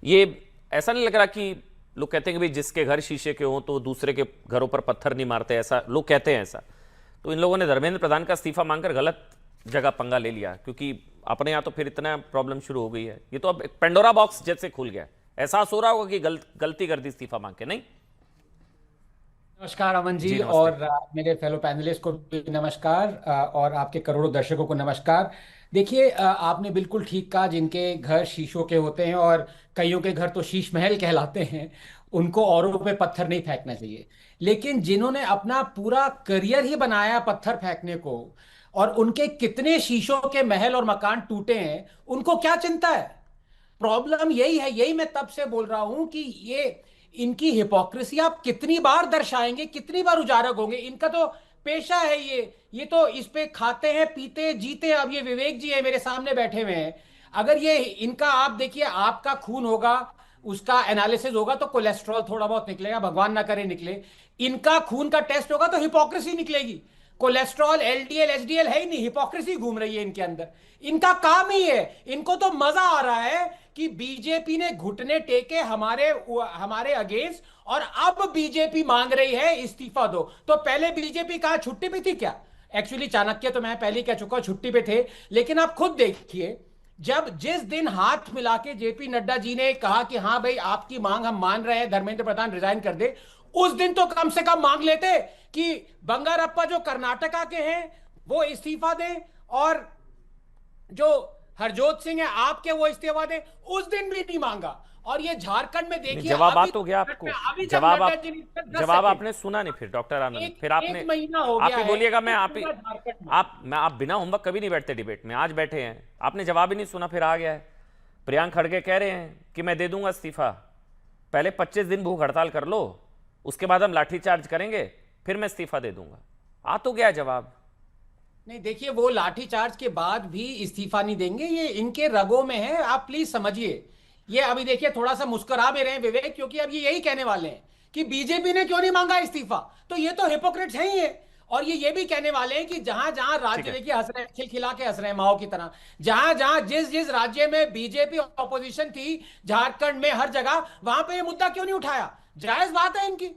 ये ऐसा नहीं लग रहा कि लोग कहते हैं कि भाई जिसके घर शीशे के हों तो दूसरे के घरों पर पत्थर नहीं मारते, ऐसा लोग कहते हैं ऐसा। तो इन लोगों ने धर्मेंद्र प्रधान का इस्तीफा मांगकर गलत जगह पंगा ले लिया, क्योंकि अपने यहाँ तो फिर इतना प्रॉब्लम शुरू हो गई है। ये तो अब एक पेंडोरा बॉक्स जैसे खुल गया। एहसास हो रहा होगा कि गलती कर दी इस्तीफा मांग के, नहीं? नमस्कार अमन जी। जी नमस्ते। और मेरे फेलो पैनलिस्ट को भी नमस्कार, और आपके करोड़ों दर्शकों को नमस्कार। देखिए, आपने बिल्कुल ठीक कहा, जिनके घर शीशों के होते हैं और कईयों के घर तो शीश महल कहलाते हैं, उनको औरों पे पत्थर नहीं फेंकना चाहिए। लेकिन जिन्होंने अपना पूरा करियर ही बनाया पत्थर फेंकने को, और उनके कितने शीशों के महल और मकान टूटे हैं, उनको क्या चिंता है? प्रॉब्लम यही है। यही मैं तब से बोल रहा हूं कि ये इनकी हिपोक्रेसी आप कितनी बार दर्शाएंगे, कितनी बार उजागर होंगे? इनका तो पेशा है ये तो इस पे खाते हैं, पीते जीते हैं। अब ये विवेक जी है मेरे सामने बैठे हुए हैं। अगर ये इनका, आप देखिए, आपका खून होगा, उसका एनालिसिस होगा तो कोलेस्ट्रॉल थोड़ा बहुत निकलेगा, भगवान ना करे निकले। इनका खून का टेस्ट होगा तो हिपोक्रेसी निकलेगी। कोलेस्ट्रॉल, एलडीएल, एचडीएल है ही नहीं, हिपोक्रेसी घूम रही है इनके अंदर। इनका काम ही है। इनको तो मजा आ रहा है कि बीजेपी ने घुटने टेके हमारे हमारे अगेंस्ट, और अब बीजेपी मांग रही है इस्तीफा दो। तो पहले बीजेपी कहा छुट्टी पे थी क्या? एक्चुअली चाणक्य तो मैं पहले ही कह चुका हूं छुट्टी पे थे। लेकिन आप खुद देखिए, जब जिस दिन हाथ मिला के जेपी नड्डा जी ने कहा कि हाँ भाई आपकी मांग हम मान रहे हैं, धर्मेंद्र प्रधान रिजाइन कर दे, उस दिन तो कम से कम मांग लेते कि बंगारप्पा जो कर्नाटका के हैं वो इस्तीफा दें, और जो हरजोत सिंह है आपके वो इस्तीफा दें। उस दिन भी नहीं मांगा। और ये झारखंड में नहीं, देखिए, जवाब आ अभी तो गया आपको। अभी जब जवाब नड्डा आप जी ने 10 जवाब सेकंड, आपने सुना नहीं फिर डॉक्टर आनंद, एक फिर आपने एक महीना हो आप गया ही है बोलिएगा। मैं कि आप ही पूरा झारखंड में। आप बिना हूं कभी नहीं बैठते डिबेट में, आज बैठे हैं, आपने जवाब ही नहीं सुना, फिर आ गया है। प्रियांक खड़गे कह रहे हैं कि मैं दे दूंगा इस्तीफा, पहले 25 दिन भूख हड़ताल कर लो, उसके बाद हम लाठीचार्ज करेंगे, फिर मैं इस्तीफा दे दूंगा। आ तो गया जवाब। नहीं, देखिए, वो लाठीचार्ज के बाद भी इस्तीफा नहीं देंगे, ये इनके रगों में है। आप प्लीज समझिए। ये अभी देखिए थोड़ा सा मुस्कुरा भी रहे हैं विवेक, क्योंकि अब ये यही कहने वाले हैं कि बीजेपी ने क्यों नहीं मांगा इस्तीफा। तो ये तो हिपोक्रेट्स हैं ही है। और ये भी कहने वाले हैं कि जहां जहां ठीक राज्य, है। देखिए हंस रहे हैं, खिलखिला के हंस रहे हैं माओ की तरह, जहां जहां जिस जिस राज्य में बीजेपी ऑपोजिशन थी, झारखंड में हर जगह, वहां पे ये मुद्दा क्यों नहीं उठाया? जायज बात है इनकी।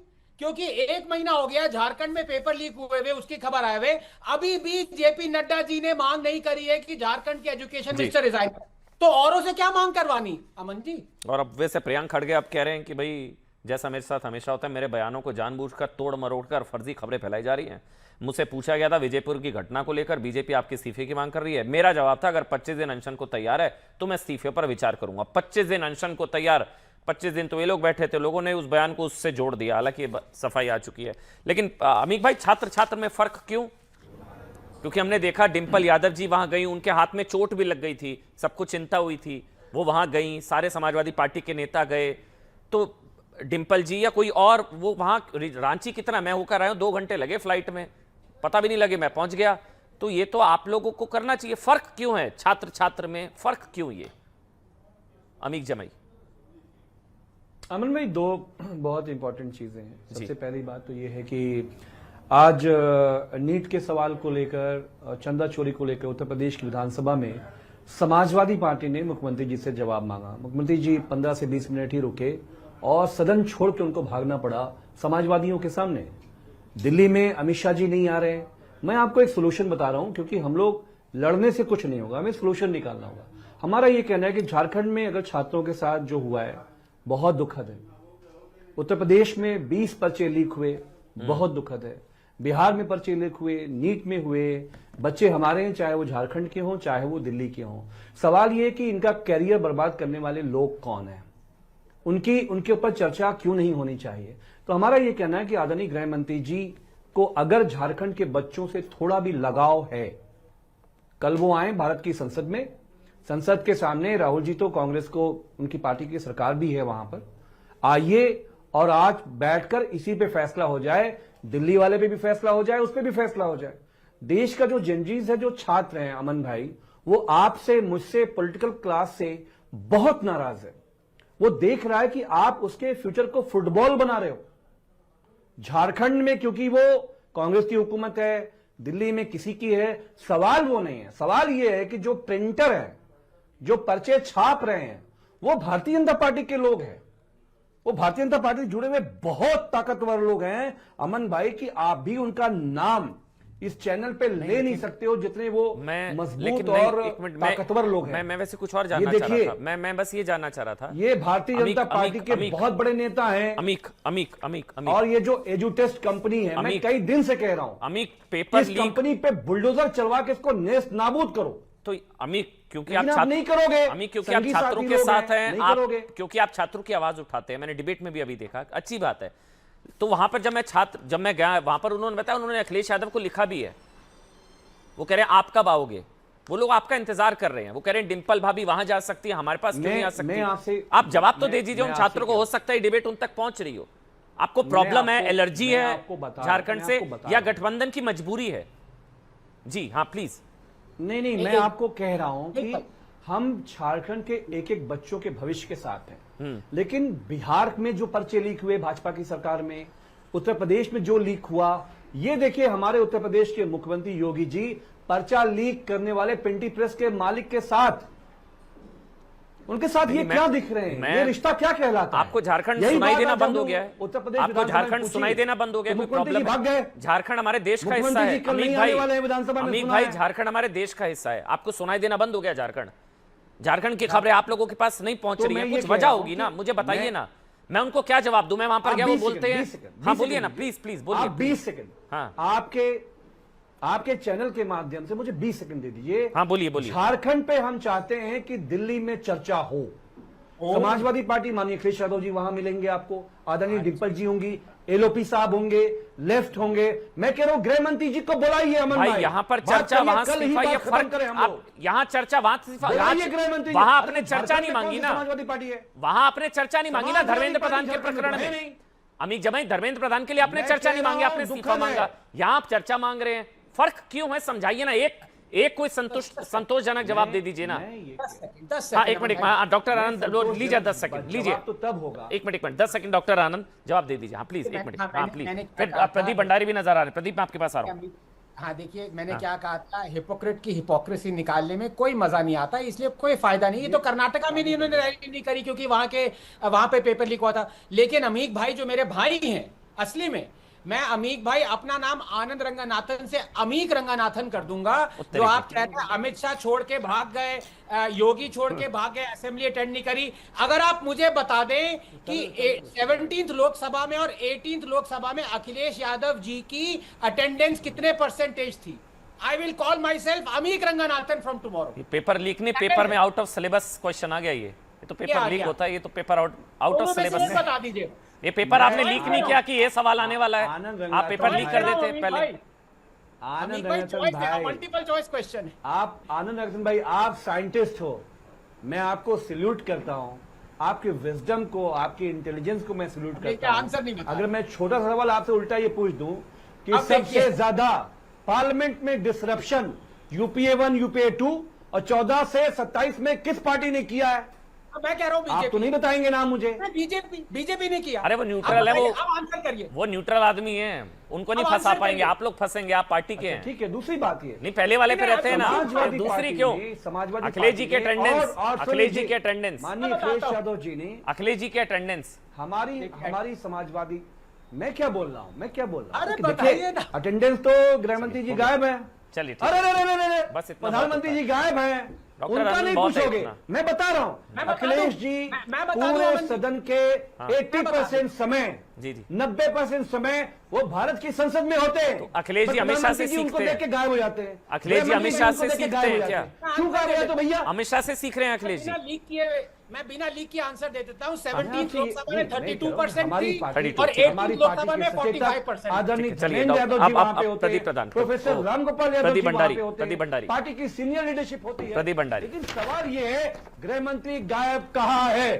क्योंकि एक महीना हो गया झारखंड में पेपर लीक हुए हुए, उसकी खबर आए हुए, अभी भी जेपी नड्डा जी ने मांग नहीं करी है कि झारखंड के एजुकेशन जी। मिनिस्टर रिजाइन करे। तो औरों से क्या मांग करवानी अमन जी? और अब वैसे प्रियांक खड़गे अब कह रहे हैं कि भाई जैसा मेरे साथ हमेशा होता है, मेरे बयानों को जानबूझकर तोड़ मरोड़ कर फर्जी खबरें फैलाई जा रही हैं। मुझसे पूछा गया था विजयपुर की घटना को लेकर बीजेपी आपके इस्तीफे की मांग कर रही है। मेरा जवाब था अगर 25 दिन अनशन को तैयार है तो मैं इस्तीफे पर विचार करूंगा। 25 दिन अनशन को तैयार, 25 दिन तो ये लोग बैठे थे, लोगों ने उस बयान को उससे जोड़ दिया, हालांकि सफाई आ चुकी है। लेकिन अमीक भाई, छात्र छात्र में फर्क क्यों? क्योंकि हमने देखा डिंपल यादव जी वहां गई, उनके हाथ में चोट भी लग गई थी, सबको चिंता हुई थी, वो वहां गई, सारे समाजवादी पार्टी के नेता गए। तो डिंपल जी या कोई और, वो वहां रांची कितना, मैं होकर आया हूं, 2 घंटे लगे फ्लाइट में, पता भी नहीं लगे, मैं पहुंच गया। तो ये तो आप लोगों को करना चाहिए। फर्क क्यों है छात्र छात्र में, फर्क क्यों ये? अमीक जमई। अमन भाई, दो बहुत इंपॉर्टेंट चीजें हैं। जी। सबसे पहली बात तो ये है कि आज नीट के सवाल को लेकर, चंदा चोरी को लेकर उत्तर प्रदेश की विधानसभा में समाजवादी पार्टी ने मुख्यमंत्री जी से जवाब मांगा। मुख्यमंत्री जी 15 से 20 मिनट ही रुके और सदन छोड़ के उनको भागना पड़ा समाजवादियों के सामने। दिल्ली में अमित शाह जी नहीं आ रहे हैं। मैं आपको एक सोल्यूशन बता रहा हूं, क्योंकि हम लोग लड़ने से कुछ नहीं होगा, हमें सोल्यूशन निकालना होगा। हमारा ये कहना है कि झारखंड में अगर छात्रों के साथ जो हुआ है बहुत दुखद है। उत्तर प्रदेश में 20 पर्चे लीक हुए, बहुत दुखद है। बिहार में पर्चे लीक हुए, नीट में हुए, बच्चे हमारे हैं, चाहे वो झारखंड के हों चाहे वो दिल्ली के हों। सवाल ये है कि इनका कैरियर बर्बाद करने वाले लोग कौन हैं, उनके ऊपर चर्चा क्यों नहीं होनी चाहिए? तो हमारा यह कहना है कि आदरणीय गृह मंत्री जी को अगर झारखंड के बच्चों से थोड़ा भी लगाव है, कल वो आए भारत की संसद में, संसद के सामने राहुल जी तो कांग्रेस को, उनकी पार्टी की सरकार भी है वहां पर, आइए और आज बैठकर इसी पे फैसला हो जाए, दिल्ली वाले पे भी फैसला हो जाए, उस पे भी फैसला हो जाए। देश का जो जेनजीज है, जो छात्र हैं अमन भाई, वो आपसे, मुझसे, पॉलिटिकल क्लास से बहुत नाराज है। वो देख रहा है कि आप उसके फ्यूचर को फुटबॉल बना रहे हो झारखंड में, क्योंकि वो कांग्रेस की हुकूमत है, दिल्ली में किसी की है। सवाल वो नहीं है, सवाल ये है कि जो प्रिंटर है, जो पर्चे छाप रहे हैं, वो भारतीय जनता पार्टी के लोग हैं, वो भारतीय जनता पार्टी से जुड़े हुए बहुत ताकतवर लोग हैं अमन भाई, कि आप भी उनका नाम इस चैनल पे ले नहीं सकते हो, जितने वो मजबूत और ताकतवर लोग हैं। मैं वैसे कुछ और जानना चाह रहा था। मैं बस ये जानना चाह रहा था, ये भारतीय जनता पार्टी के बहुत बड़े नेता हैं अमीक, और ये जो एजुटेस्ट कंपनी है, मैं कई दिन से कह रहा हूं, अमीक पेपर इस कंपनी पे बुलडोजर चलवा के इसको नेस्त नाबूद करो। तो अमीक, क्योंकि आप नहीं करोगे, अमीक क्योंकि आप छात्रों के साथ हैं, क्योंकि आप छात्रों की आवाज उठाते हैं, मैंने डिबेट में भी अभी देखा, अच्छी बात है। तो वहां पर जब मैं गया वहां पर, उन्होंने बताया, उन्होंने अखिलेश यादव को लिखा भी है। वो कह रहे हैं आप कब आओगे, वो लोग आपका इंतजार कर रहे हैं। वो कह रहे हैं डिंपल भाभी वहां जा सकती है, हमारे पास क्यों नहीं आ सकती। आप जवाब तो दे दीजिए उन छात्रों को, हो सकता है डिबेट उन तक पहुंच रही हो। आपको प्रॉब्लम है, एलर्जी है झारखंड से, या गठबंधन की मजबूरी है? जी हाँ प्लीज। नहीं, मैं आपको कह रहा हूं कि हम झारखंड के एक एक बच्चों के भविष्य के साथ हैं, लेकिन बिहार में जो पर्चे लीक हुए भाजपा की सरकार में, उत्तर प्रदेश में जो लीक हुआ, ये देखिए हमारे उत्तर प्रदेश के मुख्यमंत्री योगी जी पर्चा लीक करने वाले पिंटी प्रेस के मालिक के साथ, उनके साथ ये क्या दिख रहे हैं, ये रिश्ता क्या कहलाता है? आपको झारखंड सुनाई देना बंद हो गया है? उत्तर प्रदेश आपको झारखंड सुनाई देना बंद हो गया? कोई प्रॉब्लम भाग गए? झारखंड हमारे देश का हिस्सा है अमीक भाई, झारखंड हमारे देश का हिस्सा है। आपको सुनाई देना बंद हो गया झारखंड? झारखंड की खबरें आप लोगों के पास नहीं पहुंच रही है, कुछ वजह होगी ना, मुझे बताइए ना, मैं उनको क्या जवाब दूं? मैं वहां पर गया, वो बोलते हैं, हाँ बोलिए ना, प्लीज बोलिए। 20 सेकंड, हाँ आपके चैनल के माध्यम से मुझे 20 सेकंड दे दीजिए। हाँ बोलिए। झारखंड पे हम चाहते हैं कि दिल्ली में चर्चा हो। समाजवादी पार्टी माननीय अखिलेश यादव जी वहां मिलेंगे आपको, आदरणीय डिंपल जी होंगी, एलओपी साहब होंगे, लेफ्ट होंगे। मैं कह रहा हूं गृह मंत्री जी को बुलाइए अमन भाई, यहाँ पर चर्चा वहां इस्तीफा, ये फर्क आप यहाँ चर्चा वहां इस्तीफा, वहां आपने चर्चा नहीं मांगी ना, समाजवादी पार्टी है, वहां आपने चर्चा नहीं मांगी ना धर्मेंद्र प्रधान के प्रकरण में। अमित जमाई, धर्मेंद्र प्रधान के लिए आपने चर्चा नहीं मांगी, आपने इस्तीफा मांगा, यहाँ आप चर्चा मांग रहे हैं। फर्क क्यों है, समझाइए ना, एक कोई संतोषजनक जवाब दे दीजिए ना। 10 सेकंड। हाँ एक मिनट, डॉक्टर आनंद लीजिए 10 सेकंड लीजिए, तो तब होगा। एक मिनट 10 सेकंड डॉक्टर आनंद जवाब दे दीजिए। हाँ प्लीज, एक मिनट, हाँ प्लीज। फिर प्रदीप भंडारी भी नजर आ रहे हैं, प्रदीप मैं आपके पास आ रहा हूँ। हाँ देखिए, मैंने क्या कहा था, हिपोक्रेट की हिपोक्रेसी निकालने में कोई मजा नहीं आता, इसलिए कोई फायदा नहीं। ये तो कर्नाटका में नहीं उन्होंने रैली नहीं करी क्योंकि वहां पे पेपर लीक हुआ था। लेकिन अमीक भाई जो मेरे भाई हैं, असली में मैं अमीक भाई अपना नाम आनंद रंगनाथन से अमीक रंगनाथन कर दूंगा। जो आप कहते हैं अमित शाह छोड़ के भाग गए, योगी छोड़ के भाग गए, असेंबली अटेंड नहीं करी। अगर आप मुझे बता दें कि 17th लोकसभा में और 18th लोकसभा में अखिलेश यादव जी की अटेंडेंस कितने परसेंटेज थी, I will call myself Amik Ranganathan from tomorrow. Paper leak नहीं, पेपर में आउट ऑफ सिलेबस क्वेश्चन आ गया। ये तो पेपर लीक होता है, ये तो पेपर आउट ऑफ सिलेबस बता दीजिए। ये पेपर आपने लीक नहीं किया कि ये सवाल आने वाला है, आप पेपर लीक कर देते पहले। आनंद रंगनाथन भाई, मल्टीपल चॉइस क्वेश्चन है। आप आनंद रंगनाथन भाई, आप साइंटिस्ट हो, मैं आपको सल्यूट करता हूं, आपके विजडम को, आपकी इंटेलिजेंस को मैं सल्यूट करता हूं। आंसर नहीं बता। अगर मैं छोटा सा सवाल आपसे उल्टा ये पूछ दूं कि सबसे ज्यादा पार्लियामेंट में डिसरप्शन यूपीए 1, यूपीए 2 और 14 से 27 में किस पार्टी ने किया है? मैं कह रहा हूं आप तो नहीं बताएंगे नाम मुझे। बीजेपी ने किया। अरे वो न्यूट्रल है, वो आंसर करिए। वो न्यूट्रल आदमी है, उनको नहीं फंसा पाएंगे, आप लोग फंसेंगे, आप पार्टी के हैं। ठीक है, दूसरी बात ये नहीं, पहले वाले पे रहते हैं ना, दूसरी क्यों? समाजवादी अखिलेश जी के अटेंडेंस, अखिलेश जी के अटेंडेंस, माननीय अखिलेश यादव जी ने, अखिलेश जी के अटेंडेंस, हमारी समाजवादी, मैं क्या बोल रहा हूँ? अरे बताइए ना। अटेंडेंस तो गृह मंत्री जी गायब है। चलिए अरे बस इतना प्रधानमंत्री जी गायब है, उनका नहीं पूछोगे। मैं बता रहा हूं, अखिलेश जी पूरे सदन के 80% समय, 90% समय वो भारत की संसद में होते हैं। तो अखिलेश जी अमित शाह से सीखते हैं, गायब हो जाते हैं। अखिलेश जी अमित शाह से सीखते हैं क्या? क्यों गायब हो? तो भैया अमित शाह से सीख रहे हैं अखिलेश जी। मैं बिना लीक के आंसर दे देता हूं। 17th लोकसभा में 32% थी हमारी और 18th लोकसभा में 45%। आदरणीय धर्मेंद्र यादव जी वहां पे होते हैं, प्रदीप प्रधान, प्रोफेसर रामगोपाल यादव जी वहां पे होते प्रदीप हैं, भंडारी, पार्टी की सीनियर लीडरशिप होती है। प्रदीप भंडारी, लेकिन सवाल ये है, गृह मंत्री गायब कहाँ है?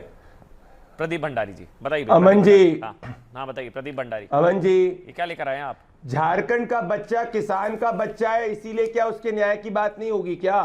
प्रदीप भंडारी जी बताइए। अमन जी, हाँ बताइए प्रदीप भंडारी। अमन जी, ये क्या लेकर आए हैं आप? झारखंड का बच्चा किसान का बच्चा है, इसीलिए क्या उसके न्याय की बात नहीं होगी क्या?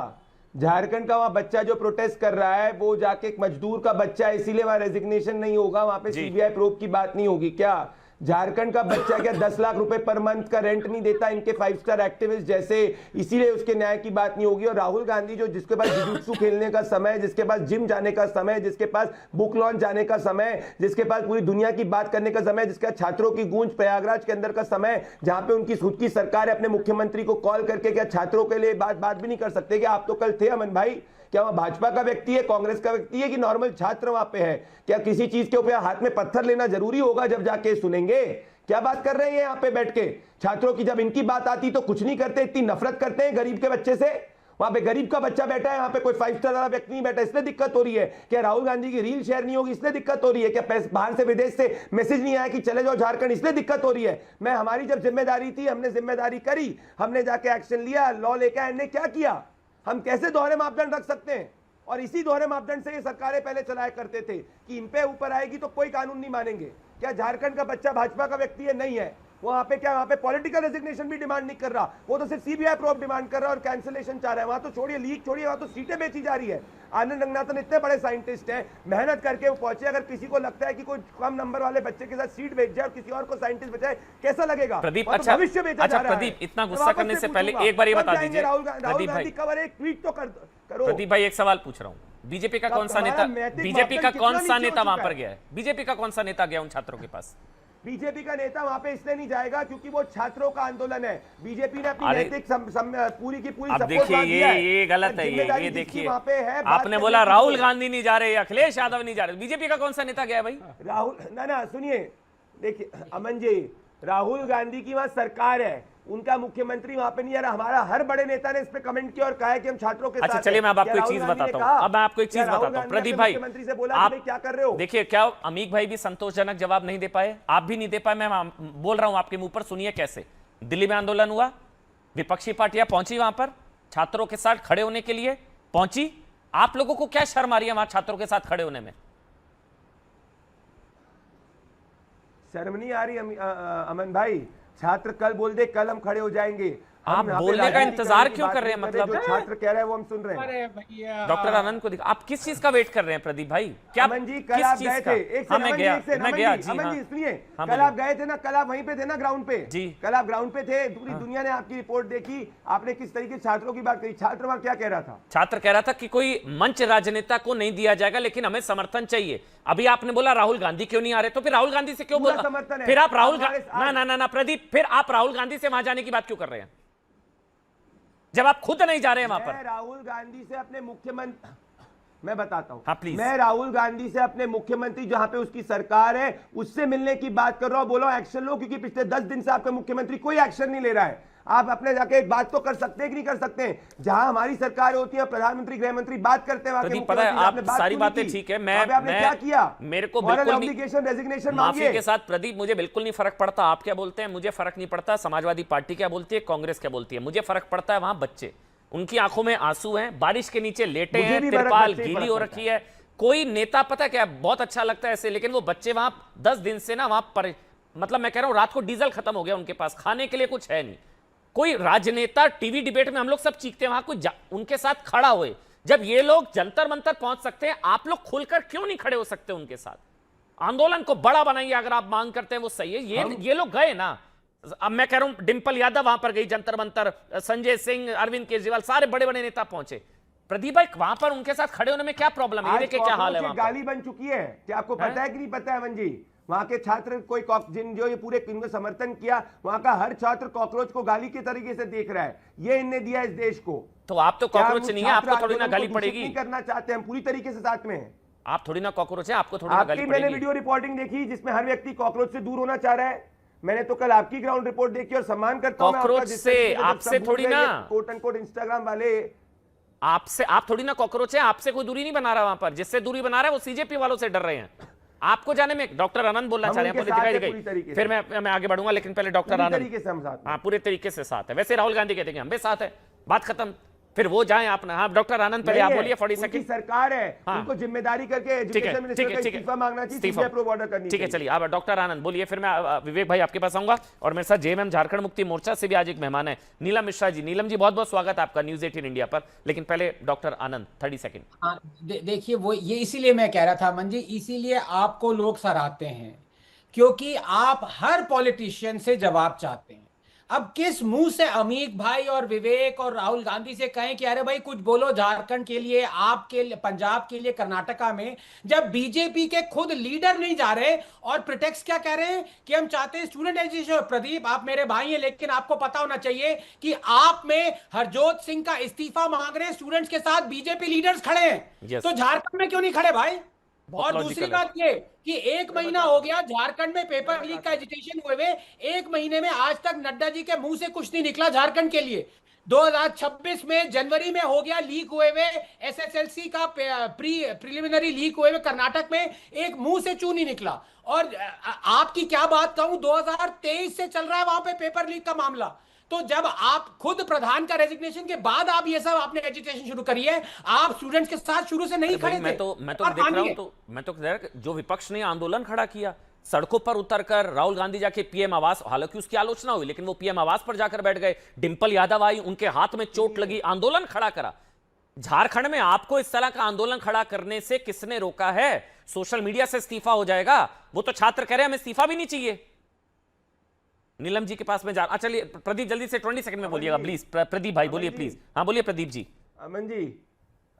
झारखंड का वहां बच्चा जो प्रोटेस्ट कर रहा है वो जाके एक मजदूर का बच्चा है, इसीलिए वहां रेजिग्नेशन नहीं होगा, वहां पे सीबीआई प्रोब की बात नहीं होगी क्या? झारखंड का बच्चा क्या 10 लाख रुपए पर मंथ का रेंट नहीं देता इनके 5 स्टार एक्टिविस्ट जैसे, इसीलिए उसके न्याय की बात नहीं होगी। और राहुल गांधी जो जिसके पास जुजुत्सु खेलने का समय, जिसके पास जिम जाने का समय, जिसके पास बुक लॉन्च जाने का समय, जिसके पास पूरी दुनिया की बात करने का समय, जिसका छात्रों की गूंज प्रयागराज के अंदर का समय, जहां पे उनकी खुद की सरकार है अपने मुख्यमंत्री को कॉल करके क्या छात्रों के लिए बात भी नहीं कर सकते? कि आप तो कल थे अमन भाई, क्या वहां भाजपा का व्यक्ति है, कांग्रेस का व्यक्ति है कि नॉर्मल छात्र वहां पे है? क्या किसी चीज के ऊपर हाथ में पत्थर लेना जरूरी होगा जब जाके सुनेंगे? क्या बात कर रहे हैं यहाँ पे बैठ के? छात्रों की जब इनकी बात आती तो कुछ नहीं करते, इतनी नफरत करते हैं गरीब के बच्चे से। वहां पे गरीब का बच्चा बैठा है, वहां पे कोई 5 स्टार वाला व्यक्ति नहीं बैठा, इसलिए दिक्कत हो रही है। क्या राहुल गांधी की रील शेयर नहीं होगी इसलिए दिक्कत हो रही है? क्या बाहर से विदेश से मैसेज नहीं आया कि चले जाओ झारखंड इसलिए दिक्कत हो रही है? मैं हमारी जब जिम्मेदारी थी, हमने जिम्मेदारी करी, हमने जाके एक्शन लिया, लॉ लेकर हमने क्या किया? हम कैसे दोहरे मापदंड रख सकते हैं? और इसी दोहरे मापदंड से ये सरकारें पहले चलाया करते थे कि इन पे ऊपर आएगी तो कोई कानून नहीं मानेंगे। क्या झारखंड का बच्चा भाजपा का व्यक्ति है? नहीं है। वहां पे क्या वहां पे पॉलिटिकल रेजिग्नेशन भी डिमांड नहीं कर रहा, वो तो सिर्फ सीबीआई प्रोब डिमांड कर रहा है और कैंसिलेशन चाह रहा है। वहां तो छोड़िए लीक छोड़िए, वहां तो सीटें बेची जा रही है। आनंद रंगनाथन इतने बड़े साइंटिस्ट हैं, मेहनत करके वो पहुंचे। अगर किसी को लगता है कि कोई कम नंबर वाले बच्चे के साथ सीट बेच जाए और किसी और को साइंटिस्ट बचाए, कैसा लगेगा? प्रदीप, वहां तो अच्छा भविष्य बेचा जा रहा है। प्रदीप, इतना गुस्सा करने से पहले एक बार ये बता दीजिए, राहुल प्रदीप भाई, गांधी कवर एक ट्वीट तो करो। प्रदीप भाई, एक सवाल पूछ रहा हूं, बीजेपी का कौन सा नेता, बीजेपी का कौन सा नेता वहां पर गया है? बीजेपी का कौन सा नेता गया उन छात्रों के पास? बीजेपी का नेता वहां पे इसलिए नहीं जाएगा क्योंकि वो छात्रों का आंदोलन है। बीजेपी ने अपनी नैतिक पूरी की पूरी अब सपोर्ट देखिए ये गलत है, ये देखिए आपने बोला राहुल गांधी नहीं जा रहे, अखिलेश यादव नहीं जा रहे, बीजेपी का कौन सा नेता गया भाई? राहुल ना सुनिए, देखिए अमन जी, राहुल गांधी की वहां सरकार है, उनका मुख्यमंत्री वहां पे नहीं आ रहा। हमारा हर बड़े नेता ने इस पे कमेंट किया और कहा है कि हम छात्रों के साथ। अच्छा चलिए, मैं अब आपको एक चीज बताता हूं, अब मैं आपको एक चीज बताता हूं प्रदीप भाई, मुख्यमंत्री से बोला आप कि क्या कर रहे हो? देखिए, क्या अमीक भाई भी संतोषजनक जवाब नहीं दे पाए, आप भी नहीं दे पाए, मैं बोल रहा हूं आपके मुंह पर, सुनिए कैसे दिल्ली में आंदोलन हुआ, विपक्षी पार्टियां पहुंची वहां पर छात्रों के साथ खड़े होने के लिए पहुंची। आप लोगों को क्या शर्म आ रही है वहां छात्रों के साथ खड़े होने में? शर्म नहीं आ रही अमन भाई? छात्र कल बोल दे कल हम खड़े हो जाएंगे। आप बोलने का इंतजार क्यों कर रहे हैं? मतलब जो छात्र कह रहे हैं वो हम सुन रहे हैं। अरे भैया, डॉक्टर आनंद को आप किस चीज का वेट कर रहे हैं प्रदीप भाई? क्या अमन जी कल आप गए थे, मैं गया अमन जी सुनिए, कल आप गए थे ना, कल आप वहीं पे थे ना ग्राउंड पे जी, कल आप ग्राउंड पे थे, पूरी दुनिया ने आपकी रिपोर्ट देखी, आपने किस तरीके से छात्रों की बात करी। छात्र वहां क्या कह रहा था? छात्र कह रहा था कि कोई मंच राजनेता को नहीं दिया जाएगा, लेकिन हमें समर्थन चाहिए। अभी आपने बोला राहुल गांधी क्यों नहीं आ रहे, तो फिर राहुल गांधी से क्यों बोला समर्थन है? फिर आप राहुल ना प्रदीप, फिर आप राहुल गांधी से वहां जाने की बात क्यों कर रहे हैं जब आप खुद नहीं जा रहे हैं वहां पर? राहुल गांधी से अपने मुख्यमंत्री, मैं बताता हूं, हाँ प्लीज, मैं राहुल गांधी से अपने मुख्यमंत्री जहां पे उसकी सरकार है उससे मिलने की बात कर रहा हूं। बोलो एक्शन लो, क्योंकि पिछले 10 दिन से आपका मुख्यमंत्री कोई एक्शन नहीं ले रहा है। आप अपने जाके एक बात तो कर सकते हैं कि नहीं कर सकते? जहां हमारी सरकार होती है, प्रधानमंत्री गृह मंत्री बात करते हैं, तो पता है आप सारी बातें ठीक है, मैं क्या किया? मेरे को बिल्कुल ऑब्लिगेशन रेजिग्नेशन माफी के साथ प्रदीप, मुझे बिल्कुल नहीं फर्क पड़ता आप क्या बोलते हैं, मुझे फर्क नहीं पड़ता समाजवादी पार्टी क्या बोलती है, कांग्रेस क्या बोलती है, मुझे फर्क पड़ता है वहां बच्चे, उनकी आंखों में आंसू हैं, बारिश के नीचे लेटे हैं, तिरपाल गीली हो रखी है। कोई नेता पता क्या बहुत अच्छा लगता है ऐसे, लेकिन वो बच्चे वहां 10 दिन से ना वहां पर, मतलब मैं कह रहा हूं रात को डीजल खत्म हो गया उनके पास, खाने के लिए कुछ है नहीं। कोई राजनेता टीवी डिबेट में हम लोग सब चीखते हैं, वहां कोई उनके साथ खड़ा हुए, जब ये लोग जंतर मंतर पहुंच सकते हैं, आप लोग खुलकर क्यों नहीं खड़े हो सकते उनके साथ? आंदोलन को बड़ा बनाइए, अगर आप मांग करते हैं वो सही है। ये लोग गए ना, अब मैं कह रहा हूं डिंपल यादव वहां पर गई जंतर मंतर, संजय सिंह, अरविंद केजरीवाल, सारे बड़े बड़े नेता पहुंचे। प्रदीप भाई वहां पर उनके साथ खड़े होने में क्या प्रॉब्लम है? देखिए क्या हाल है वहां पर। गाली बन चुकी है, क्या आपको पता है कि नहीं पता है अमन जी? वहां के छात्र कोई जिन जो ये पूरे इनको समर्थन किया, वहां का हर छात्र कॉकरोच को गाली के तरीके से देख रहा है। ये इनने दिया इस देश को। तो आप तो कॉकरोच नहीं है, आपको थोड़ी ना गाली पड़ेगी। करना चाहते हैं हम पूरी तरीके से साथ में। आप थोड़ी ना कॉकरोच है, आपको थोड़ी ना गाली पड़ेगी। मैंने वीडियो रिपोर्टिंग देखी जिसमें हर व्यक्ति कॉकरोच से दूर होना चाह रहा है। मैंने तो कल आपकी ग्राउंड रिपोर्ट देखी और सम्मान करता हूं कॉकरोच से, आपसे थोड़ी ना, कोट अनकोट इंस्टाग्राम वाले, आपसे आप थोड़ी ना कॉकरोच है, आपसे कोई दूरी नहीं बना रहा वहां पर। जिससे दूरी बना रहा है वो सीजेपी वालों से डर रहे हैं। आपको जाने में डॉक्टर आनंद बोलना चाह रहे हैं, फिर मैं आगे बढ़ूंगा, लेकिन पहले डॉक्टर आनंद। हाँ पूरे तरीके से साथ है। वैसे राहुल गांधी कहते हैं हम भी साथ है, बात खत्म, फिर वो जाएं अपना। हाँ डॉक्टर आनंद पहले आप बोलिए 40 सेकंड। सरकार है, उनको जिम्मेदारी करके एजुकेशन मिनिस्टर का इस्तीफा मांगना चाहिए, सीबीआई प्रोब ऑर्डर करनी चाहिए। ठीक है चलिए, अब डॉक्टर आनंद बोलिए, फिर मैं विवेक भाई आपके पास आऊंगा। और मेरे साथ जेएमएम झारखंड मुक्ति मोर्चा से भी आज एक मेहमान है, नीलम मिश्रा जी। नीलम जी बहुत बहुत स्वागत है आपका न्यूज 18 इंडिया पर, लेकिन पहले डॉक्टर आनंद 30 सेकंड। देखिए वो ये इसीलिए मैं कह रहा था मन जी, इसीलिए आपको लोग सराहते हैं, क्योंकि आप हर पॉलिटिशियन से जवाब चाहते हैं। अब किस मुंह से अमीक भाई और विवेक और राहुल गांधी से कहें कि अरे भाई कुछ बोलो झारखंड के लिए, आपके लिए, पंजाब के लिए, कर्नाटका में, जब बीजेपी के खुद लीडर नहीं जा रहे और प्रिटेक्स्ट क्या कह रहे हैं कि हम चाहते हैं स्टूडेंट एजुकेशन। प्रदीप, आप मेरे भाई हैं, लेकिन आपको पता होना चाहिए कि आप में हरजोत सिंह का इस्तीफा मांग रहे हैं स्टूडेंट्स के साथ बीजेपी लीडर्स खड़े हैं। तो झारखंड में क्यों नहीं खड़े भाई? और दूसरी बात ये कि 1 महीना हो गया झारखंड में पेपर लीक का एजिटेशन हुए हुए, 1 महीने में आज तक नड्डा जी के मुंह से कुछ नहीं निकला झारखंड के लिए। 2026 में जनवरी में हो गया लीक हुए हुए एसएसएलसी का प्रीलिमिनरी लीक हुए हुए कर्नाटक में, एक मुंह से चू नहीं निकला। और आपकी क्या बात कहूं, 2023 से चल रहा है वहां पे पेपर लीक का मामला। तो जब आप खुद प्रधान का रेजिग्नेशन के बाद आप ये सब आपने एजुकेशन शुरू करी है, आप स्टूडेंट्स के साथ शुरू से नहीं खड़े थे। मैं तो देख रहा हूं, तो मैं तो जो विपक्ष ने आंदोलन खड़ा किया, सड़कों पर उतरकर राहुल गांधी जाके पीएम आवास, हालांकि उसकी आलोचना हुई, लेकिन वो पीएम आवास पर जाकर बैठ गए। डिंपल यादव आई, उनके हाथ में चोट लगी, आंदोलन खड़ा करा। झारखंड में आपको इस तरह का आंदोलन खड़ा करने से किसने रोका है? सोशल मीडिया से इस्तीफा हो जाएगा। वो तो छात्र कह रहे हैं हमें इस्तीफा भी नहीं चाहिए। नीलम जी के पास में जा, चलिए प्रदीप जल्दी से 20 सेकंड में बोलिएगा प्लीज। प्रदीप भाई बोलिए प्लीज। हाँ बोलिए प्रदीप जी।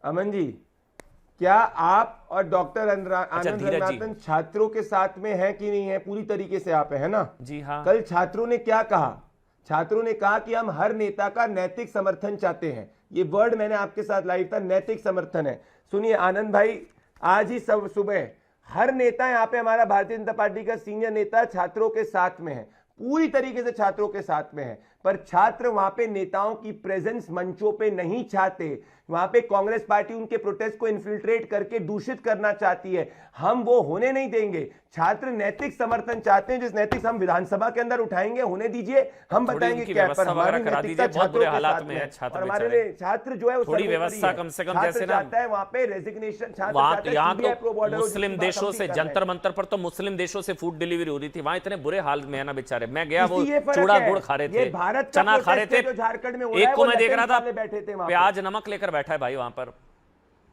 अमन जी, क्या आप और डॉक्टर आनंद रंगनाथन छात्रों के साथ में है कि नहीं है? पूरी तरीके से आप है ना? जी हाँ। कल छात्रों ने क्या कहा? छात्रों ने कहा कि हम हर नेता का नैतिक समर्थन चाहते हैं। ये वर्ड मैंने आपके साथ लाइव था, नैतिक समर्थन है। सुनिए आनंद भाई, आज ही सुबह हर नेता यहाँ पे, हमारा भारतीय जनता पार्टी का सीनियर नेता छात्रों के साथ में है, पूरी तरीके से छात्रों के साथ में है। पर छात्र वहां पे नेताओं की प्रेजेंस मंचों पे नहीं चाहते। वहां पे कांग्रेस पार्टी उनके प्रोटेस्ट को इन्फिल्ट्रेट करके दूषित करना चाहती है। हम वो होने नहीं देंगे। छात्र नैतिक समर्थन चाहते हैं, जिस नैतिक हम विधानसभा के अंदर उठाएंगे, होने दीजिए, हम बताएंगे क्या। पर हमारी नैतिकता छात्रों के साथ में है। और हमारे लिए छात्र जो है वो थोड़ी व्यवस्था कम से कम, जैसे ना है वहां पे रेजिग्नेशन, यहाँ तो मुस्लिम देशों से, जंतर मंतर पर तो मुस्लिम देशों से फूड डिलीवरी हो रही थी, वहां इतने बुरे हाल में है ना बेचारे। मैं गया, वो चूड़ा गुड़ खा रहे थे, चना खा रहे थे। झारखंड में एक को मैं देख रहा था बैठे थे, प्याज नमक लेकर बैठा है भाई वहां पर।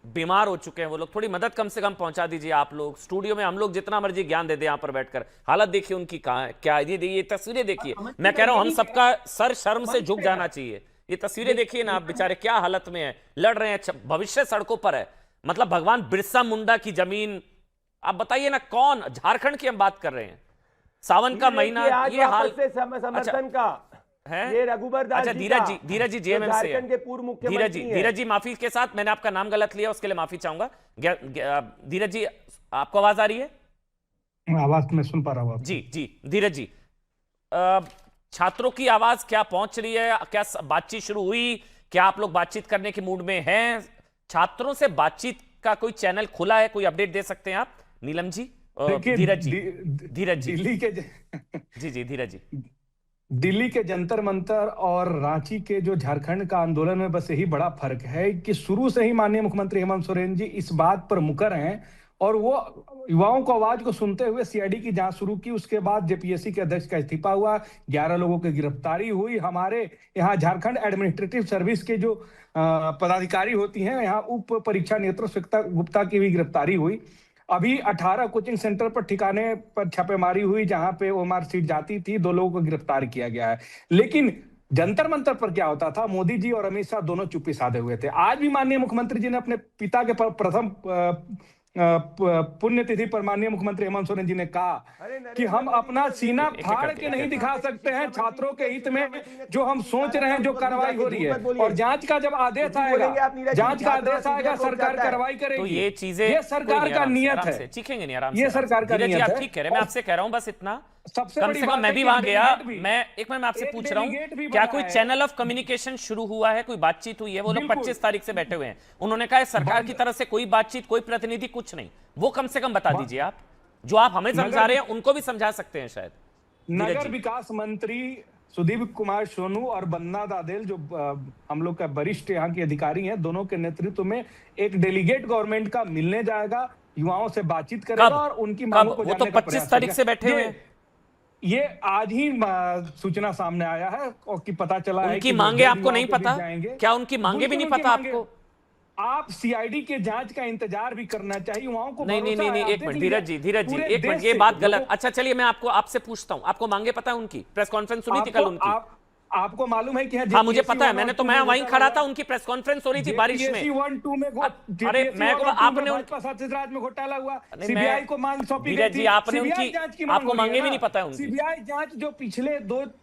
बीमार हो चुके हैं वो लोग, थोड़ी मदद कम से कम पहुंचा दीजिए आप लोग। स्टूडियो में हम लोग जितना मर्जी ज्ञान दे दे यहाँ पर बैठकर, हालत देखिए उनकी कहां है, क्या ये तस्वीरें देखिए। मैं कह रहा हूं हम सबका सर शर्म से झुक जाना चाहिए। ये तस्वीरें देखिए ना आप, बेचारे क्या हालत में है, लड़ रहे हैं, भविष्य सड़कों पर है। मतलब भगवान बिरसा मुंडा की जमीन, आप बताइए ना कौन, झारखंड की हम बात कर रहे हैं, सावन का महीना, ये हाल समर्थन का है। ये रघुबर दास। अच्छा धीरज जी जेएमएम से झारखंड के पूर्व मुख्यमंत्री हैं। धीरज जी माफी के साथ, मैंने आपका नाम गलत लिया, उसके लिए माफी चाहूंगा। धीरज जी आपको आवाज आ रही है? आवाज मैं सुन पा रहा हूं। जी धीरज जी, छात्रों की आवाज क्या पहुंच रही है? क्या बातचीत शुरू हुई? क्या आप लोग बातचीत करने के मूड में हैं? छात्रों से बातचीत का कोई चैनल खुला है? कोई अपडेट दे सकते हैं आप नीलम जी? धीरज जी दिल्ली के जी धीरज जी, दिल्ली के जंतर मंतर और रांची के जो झारखंड का आंदोलन में बस यही बड़ा फर्क है कि शुरू से ही माननीय मुख्यमंत्री हेमंत सोरेन जी इस बात पर मुकर हैं और वो युवाओं को आवाज को सुनते हुए सीआईडी की जांच शुरू की। उसके बाद जेपीएससी के अध्यक्ष का इस्तीफा हुआ, 11 लोगों की गिरफ्तारी हुई। हमारे यहाँ झारखंड एडमिनिस्ट्रेटिव सर्विस के जो पदाधिकारी होती हैं, यहाँ उप परीक्षा नेत्र स्वीता गुप्ता की भी गिरफ्तारी हुई। अभी 18 कोचिंग सेंटर पर ठिकाने पर छापेमारी हुई जहां पे ओएमआर सीट जाती थी, 2 लोगों को गिरफ्तार किया गया है। लेकिन जंतर मंतर पर क्या होता था, मोदी जी और अमित शाह दोनों चुप्पी साधे हुए थे। आज भी माननीय मुख्यमंत्री जी ने अपने पिता के प्रथम पुण्यतिथि पर माननीय मुख्यमंत्री हेमंत सोरेन जी ने कहा कि हम अपना सीना फाड़ के नहीं दिखा सकते हैं छात्रों के हित में जो हम सोच रहे हैं, जो कार्रवाई हो रही है। और जांच का जब आदेश आएगा, जांच का आदेश आएगा, सरकार कार्रवाई करेगी। तो ये चीजें, ये सरकार का नियत है, चीखेंगे नहीं आराम से, ये सरकार का नियत है। ठीक कह रहे हैं, मैं आपसे कह रहा हूं बस इतना, सबसे कम से कम मैं भी वहां गया। मैं आपसे पूछ रहा हूं, क्या कोई चैनल ऑफ कम्युनिकेशन शुरू हुआ है, कोई बातचीत हुई है? वो लोग 25 तारीख से बैठे हुए हैं, उन्होंने कहा सरकार की तरफ से कोई बातचीत, कोई प्रतिनिधि, कुछ नहीं। वो कम से कम बता दीजिए आप, जो आप हमें समझा रहे हैं उनको भी समझा सकते हैं शायद। नगर विकास मंत्री सुदीप कुमार सोनू और बन्ना दादेल जो हम लोग का वरिष्ठ यहाँ के अधिकारी हैं, दोनों के नेतृत्व में एक डेलीगेट गवर्नमेंट का मिलने जाएगा, युवाओं से बातचीत करेगा और उनकी मांगों को जानने का प्रयास करेगा। 25 तारीख से बैठे हुए हैं, ये आज ही सूचना सामने आया है और कि पता चला है उनकी मांगे आपको नहीं पता? क्या उनकी मांगे भी नहीं पता आपको? आप सीआईडी के जांच का इंतजार भी करना चाहिए, युवाओं को नहीं नहीं भरोसा नहीं है। नहीं, आप एक मिनट देख धीरज जी, लीजिए, धीरज जी, पूरे एक मिनट, देश ये से बात गलत। लोगों- अच्छा चलिए, मैं आपसे पूछता हूं, आपको मांगे पता है उनकी? प्रेस कॉन्फ्रेंस सुनी थी कल उनकी? आपको मालूम है कि हाँ मुझे पता है, मैंने तो मैं वहीं खड़ा था, उनकी प्रेस कॉन्फ्रेंस हो रही थी बारिश में। 1-2 में अरे मैं को आपने भाजपा सांसद राज में घोटाला हुआ, नहीं, सीबीआई मैं- को मांग सौंपी गई धीरज थी, जी, आपने सीबीआई उनकी- जांच की आपको मांग मांगे भी नहीं पता है उनकी। सीबीआई जांच जो पिछले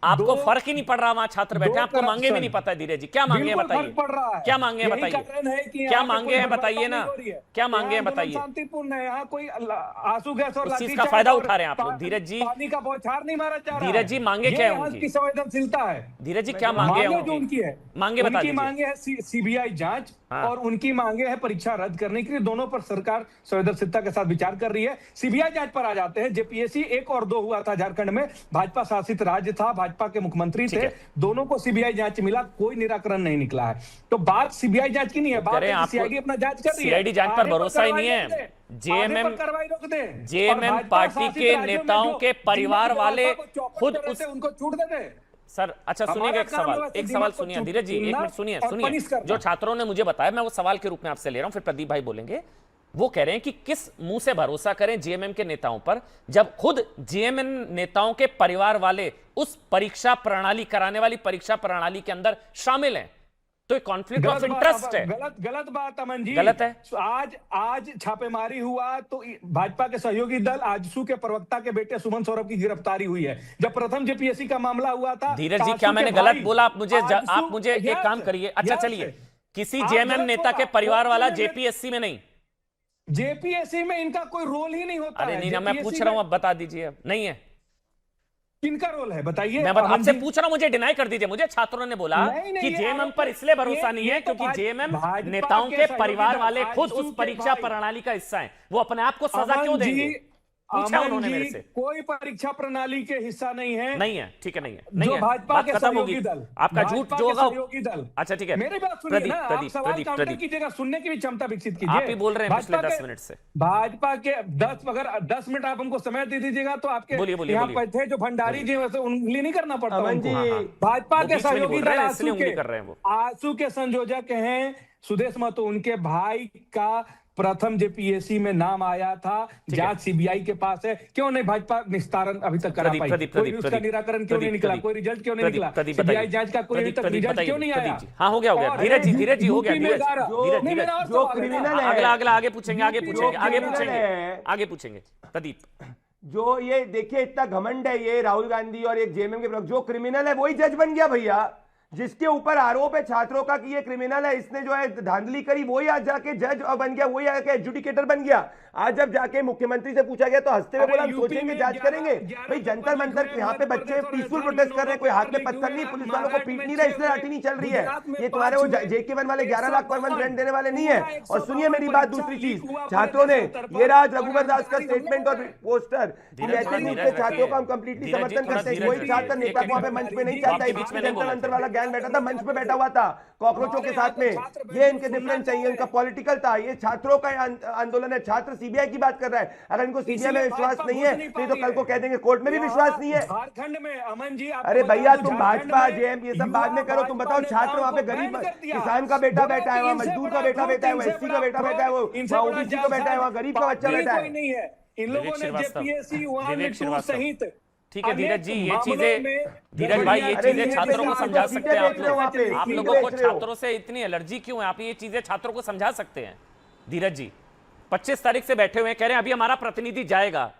आपको फर्क ही नहीं पड़ रहा, वहां छात्र बैठे हैं, आपको मांगे भी नहीं पता है। धीरज जी, क्या मांगे हैं बताइए, फर्क पड़ रहा है। क्या मांगे हैं यही बताइए, कारण है कि क्या यहाँ पे मांगे कोई हैं बताइए ना, बर्बादी हो रही है। क्या मांगे हैं यहाँ आंदोलन बताइए। शांतिपूर्ण है, यहाँ कोई आंसू गैस और उस चीज का लाठीचार्ज फायदा और उठा रहे हैं आप लोग। धीरज जी, पानी का बौछार नहीं मारा जा रहा है। धीरज जी, मांगे ये क्या है यहाँ उनकी? की संवेदनशीलता है। धीरज जी, क्या मांगे हैं मांगे जो उनकी? उनकी है, मांगे बता उनकी दीजिए। मांगे है सीबीआई जांच, हाँ। और उनकी मांगे है परीक्षा रद्द करने के लिए। दोनों पर सरकार संवेदनशीलता के साथ विचार कर रही है। सीबीआई जांच पर आ जाते हैं। जेपीएससी 1 और 2 हुआ था झारखंड में, भाजपा शासित राज्य था, भाजपा के मुख्यमंत्री थे, दोनों को सीबीआई जांच मिला, कोई निराकरण नहीं निकला है। तो बात सीबीआई जांच की नहीं है, बात सीआईडी अपना जांच कर रही है। सीआईडी जांच पर आगे भरोसा ही कार्रवाई नहीं है। रोक दे, जेएमएम आगे पर कार्रवाई रोक दे। और जेएमएम भाजपा पार्टी शासित के राज्यों में नेताओं जो के परिवार जिनकी वाले व्यवस्था को चौपट खुद कर रहे उस थे, उनको छूट दे दे। सर अच्छा सुनिएगा, हमारा एक काम सवाल, है एक दिमाग सवाल को सुनिए चुप धीरज जी, एक चुनना मिनट सुनिए, और पनिश करना। जो छात्रों ने मुझे बताया, मैं वो सवाल के रूप में आपसे ले रहा हूं, फिर प्रदीप भाई बोलेंगे। वो कह रहे हैं कि किस मुंह से भरोसा करें जेएमएम के नेताओं पर, जब खुद जेएमएम नेताओं के परिवार वाले उस परीक्षा प्रणाली, कराने वाली परीक्षा प्रणाली के अंदर शामिल हैं। तो एक कॉन्फ्लिक्ट ऑफ इंटरेस्ट है। गलत बात अमन जी, गलत है। आज छापेमारी हुआ तो भाजपा के सहयोगी दल आजसू के प्रवक्ता के बेटे सुमन सौरभ की गिरफ्तारी हुई है। जब प्रथम जेपीएससी का मामला हुआ था, धीरज जी, आजसू क्या के मैंने भाई गलत बोला? आप मुझे एक यस, काम करिए। अच्छा यस, चलिए, किसी आप जेएमएम गलत नेता के बोला। परिवार वाला वो जेपीएससी में नहीं? जेपीएससी में इनका कोई रोल ही नहीं होता अरे है। नहीं ना, मैं पूछ रहा हूं, अब बता दीजिए। अब नहीं है, किनका रोल है बताइए। मैं अमन आपसे जी, पूछ रहा हूं, मुझे डिनाई कर दीजिए। मुझे छात्रों ने बोला नहीं, कि ये जेएमएम आरोप पर इसलिए है, भरोसा नहीं ये है तो क्योंकि जेएमएम भाजपा नेताओं के के सहयोगी परिवार दल वाले खुद आजसू उस के परीक्षा भाई। प्रणाली का हिस्सा हैं। वो अपने आप को सजा क्यों देंगे? पूछा अमन उन्होंने जी, मेरे से। कोई परीक्षा प्रणाली के हिस्सा नहीं है। नहीं है, ठीक है, नहीं है, नहीं जो है, भाजपा बात के खत्म होगी। सहयोगी दल, आपका झूठ भाजपा जो के होगा। सहयोगी दल। अच्छा ठीक है, मेरी बात सुनिए प्रदीप ना, आप प्रदीप सवाल प्रदीप काउंटर प्रदीप कीजिएगा, सुनने की भी क्षमता विकसित कीजिए। आप ही बोल रहे हैं पिछले भाजपा 10 के- मिनट से। भाजपा के 10 मिनट आप हमको समय दे दीजिएगा तो आपके बोलिए, बोलिए, यहाँ बोलिए। पर थे जो भंडारी जी, वैसे उंगली नहीं करना पड़ता अमन उनको। जी, हाँ, हाँ। भाजपा वो के बीच में नहीं सहयोगी बोल रहे दल हैं, इसलिए आजसू उंगली कर रहे हैं वो। आजसू के संयोजक हैं सुदेश महतो, उनके भाई का प्रथम जेपीएससी में नाम आया था। जांच सीबीआई के पास है, क्यों नहीं भाजपा निस्तारण अभी तक करा प्रदीप, पाई? प्रदीप, कोई प्रदीप, उसका प्रदीप, निराकरण क्यों नहीं प्रदीप, निकला? प्रदीप, कोई रिजल्ट क्यों नहीं प्रदीप, निकला? प्रदीप, सीबीआई बताइए। जांच का कोई अभी प्रदीप, तक प्रदीप, रिजल्ट बताइए, क्यों नहीं आया? प्रदीप जी। हाँ, हो गया, हो गया। और धीरज जी, धीरज जी, हो गया, यूपी में धीरज, 11 धीरज, नहीं, धीरज। मेरा और जो सवाल है क्रिमिनल ना। है, अगला अगला आगे पूछेंगे, आगे यूपी पूछेंगे, में आगे 11 पूछेंगे, है। आगे पूछेंगे। प्रदीप, जो ये देखिए इतना घमंड है ये राहुल गांधी और एक जेएमएम के प्रवक्ता, जो क्रिमिनल है वही जज बन गया भैया। जिसके ऊपर आरोप है छात्रों का कि ये क्रिमिनल है, इसने जो है धांधली करी, वही आज जाके जज बन गया, वही आके एजुडिकेटर बन गया। आज जब जाके मुख्यमंत्री से पूछा गया तो हंसते हुए बोला हम सोचेंगे, जांच करेंगे। भाई जंतर मंतर यहाँ पे बच्चे पीसफुल प्रोटेस्ट कर रहे हैं, कोई हाथ में पत्थर नहीं, पुलिस वालों को पीट नहीं रहा, इसलिए लाठी नहीं चल रही है। ये तुम्हारे वो जेके वन वाले 11 लाख पर मंथ रेंट देने वाले नहीं है। और सुनिए मेरी बात, दूसरी चीज, छात्रों ने ये राज रघुवर दास का स्टेटमेंट और पोस्टर नैतिक रूप से छात्रों का हम कंप्लीटली समर्थन करते हैं। कोई छात्र नेता को वहां पे मंच पे नहीं चाहता, बीच में जंतर मंतर वाला ज्ञान बैठा था, मंच पे बैठा हुआ था कॉकरोचों के साथ में। ये इनके डिफरेंस चाहिए, इनका पॉलिटिकल था, ये छात्रों का आंदोलन है। छात्र सीबीआई की बात कर रहा है, अगर इनको सीबीआई में विश्वास नहीं है तो ये तो कल को कह देंगे कोर्ट में भी विश्वास नहीं है। झारखंड में अमन जी, अरे भैया तुम भाजपा जेएम ये सब बाद में करो, तुम बताओ छात्र वहां पे गरीब किसान का बेटा बैठा है, वहां मजदूर का बेटा बैठा है, वो एससी का बेटा बैठा है, वो ओबीसी का बेटा है, वहां गरीब का बच्चा बैठा है। नहीं है। इन लोगों ने जेपीएससी 1 सहित ठीक है धीरज जी, ये मामलों चीजें, में धीरज भाई, ये अरे चीजें ये छात्रों को सीटें समझा सीटें सकते हैं आप बेच रहे हो वहाँ पे, लोग। आप सीटें लोगों को बेच रहे हो। छात्रों से इतनी एलर्जी क्यों है? आप ये चीजें छात्रों को समझा सकते हैं धीरज जी। 25 तारीख से बैठे हुए हैं, कह रहे हैं अभी हमारा प्रतिनिधि जाएगा,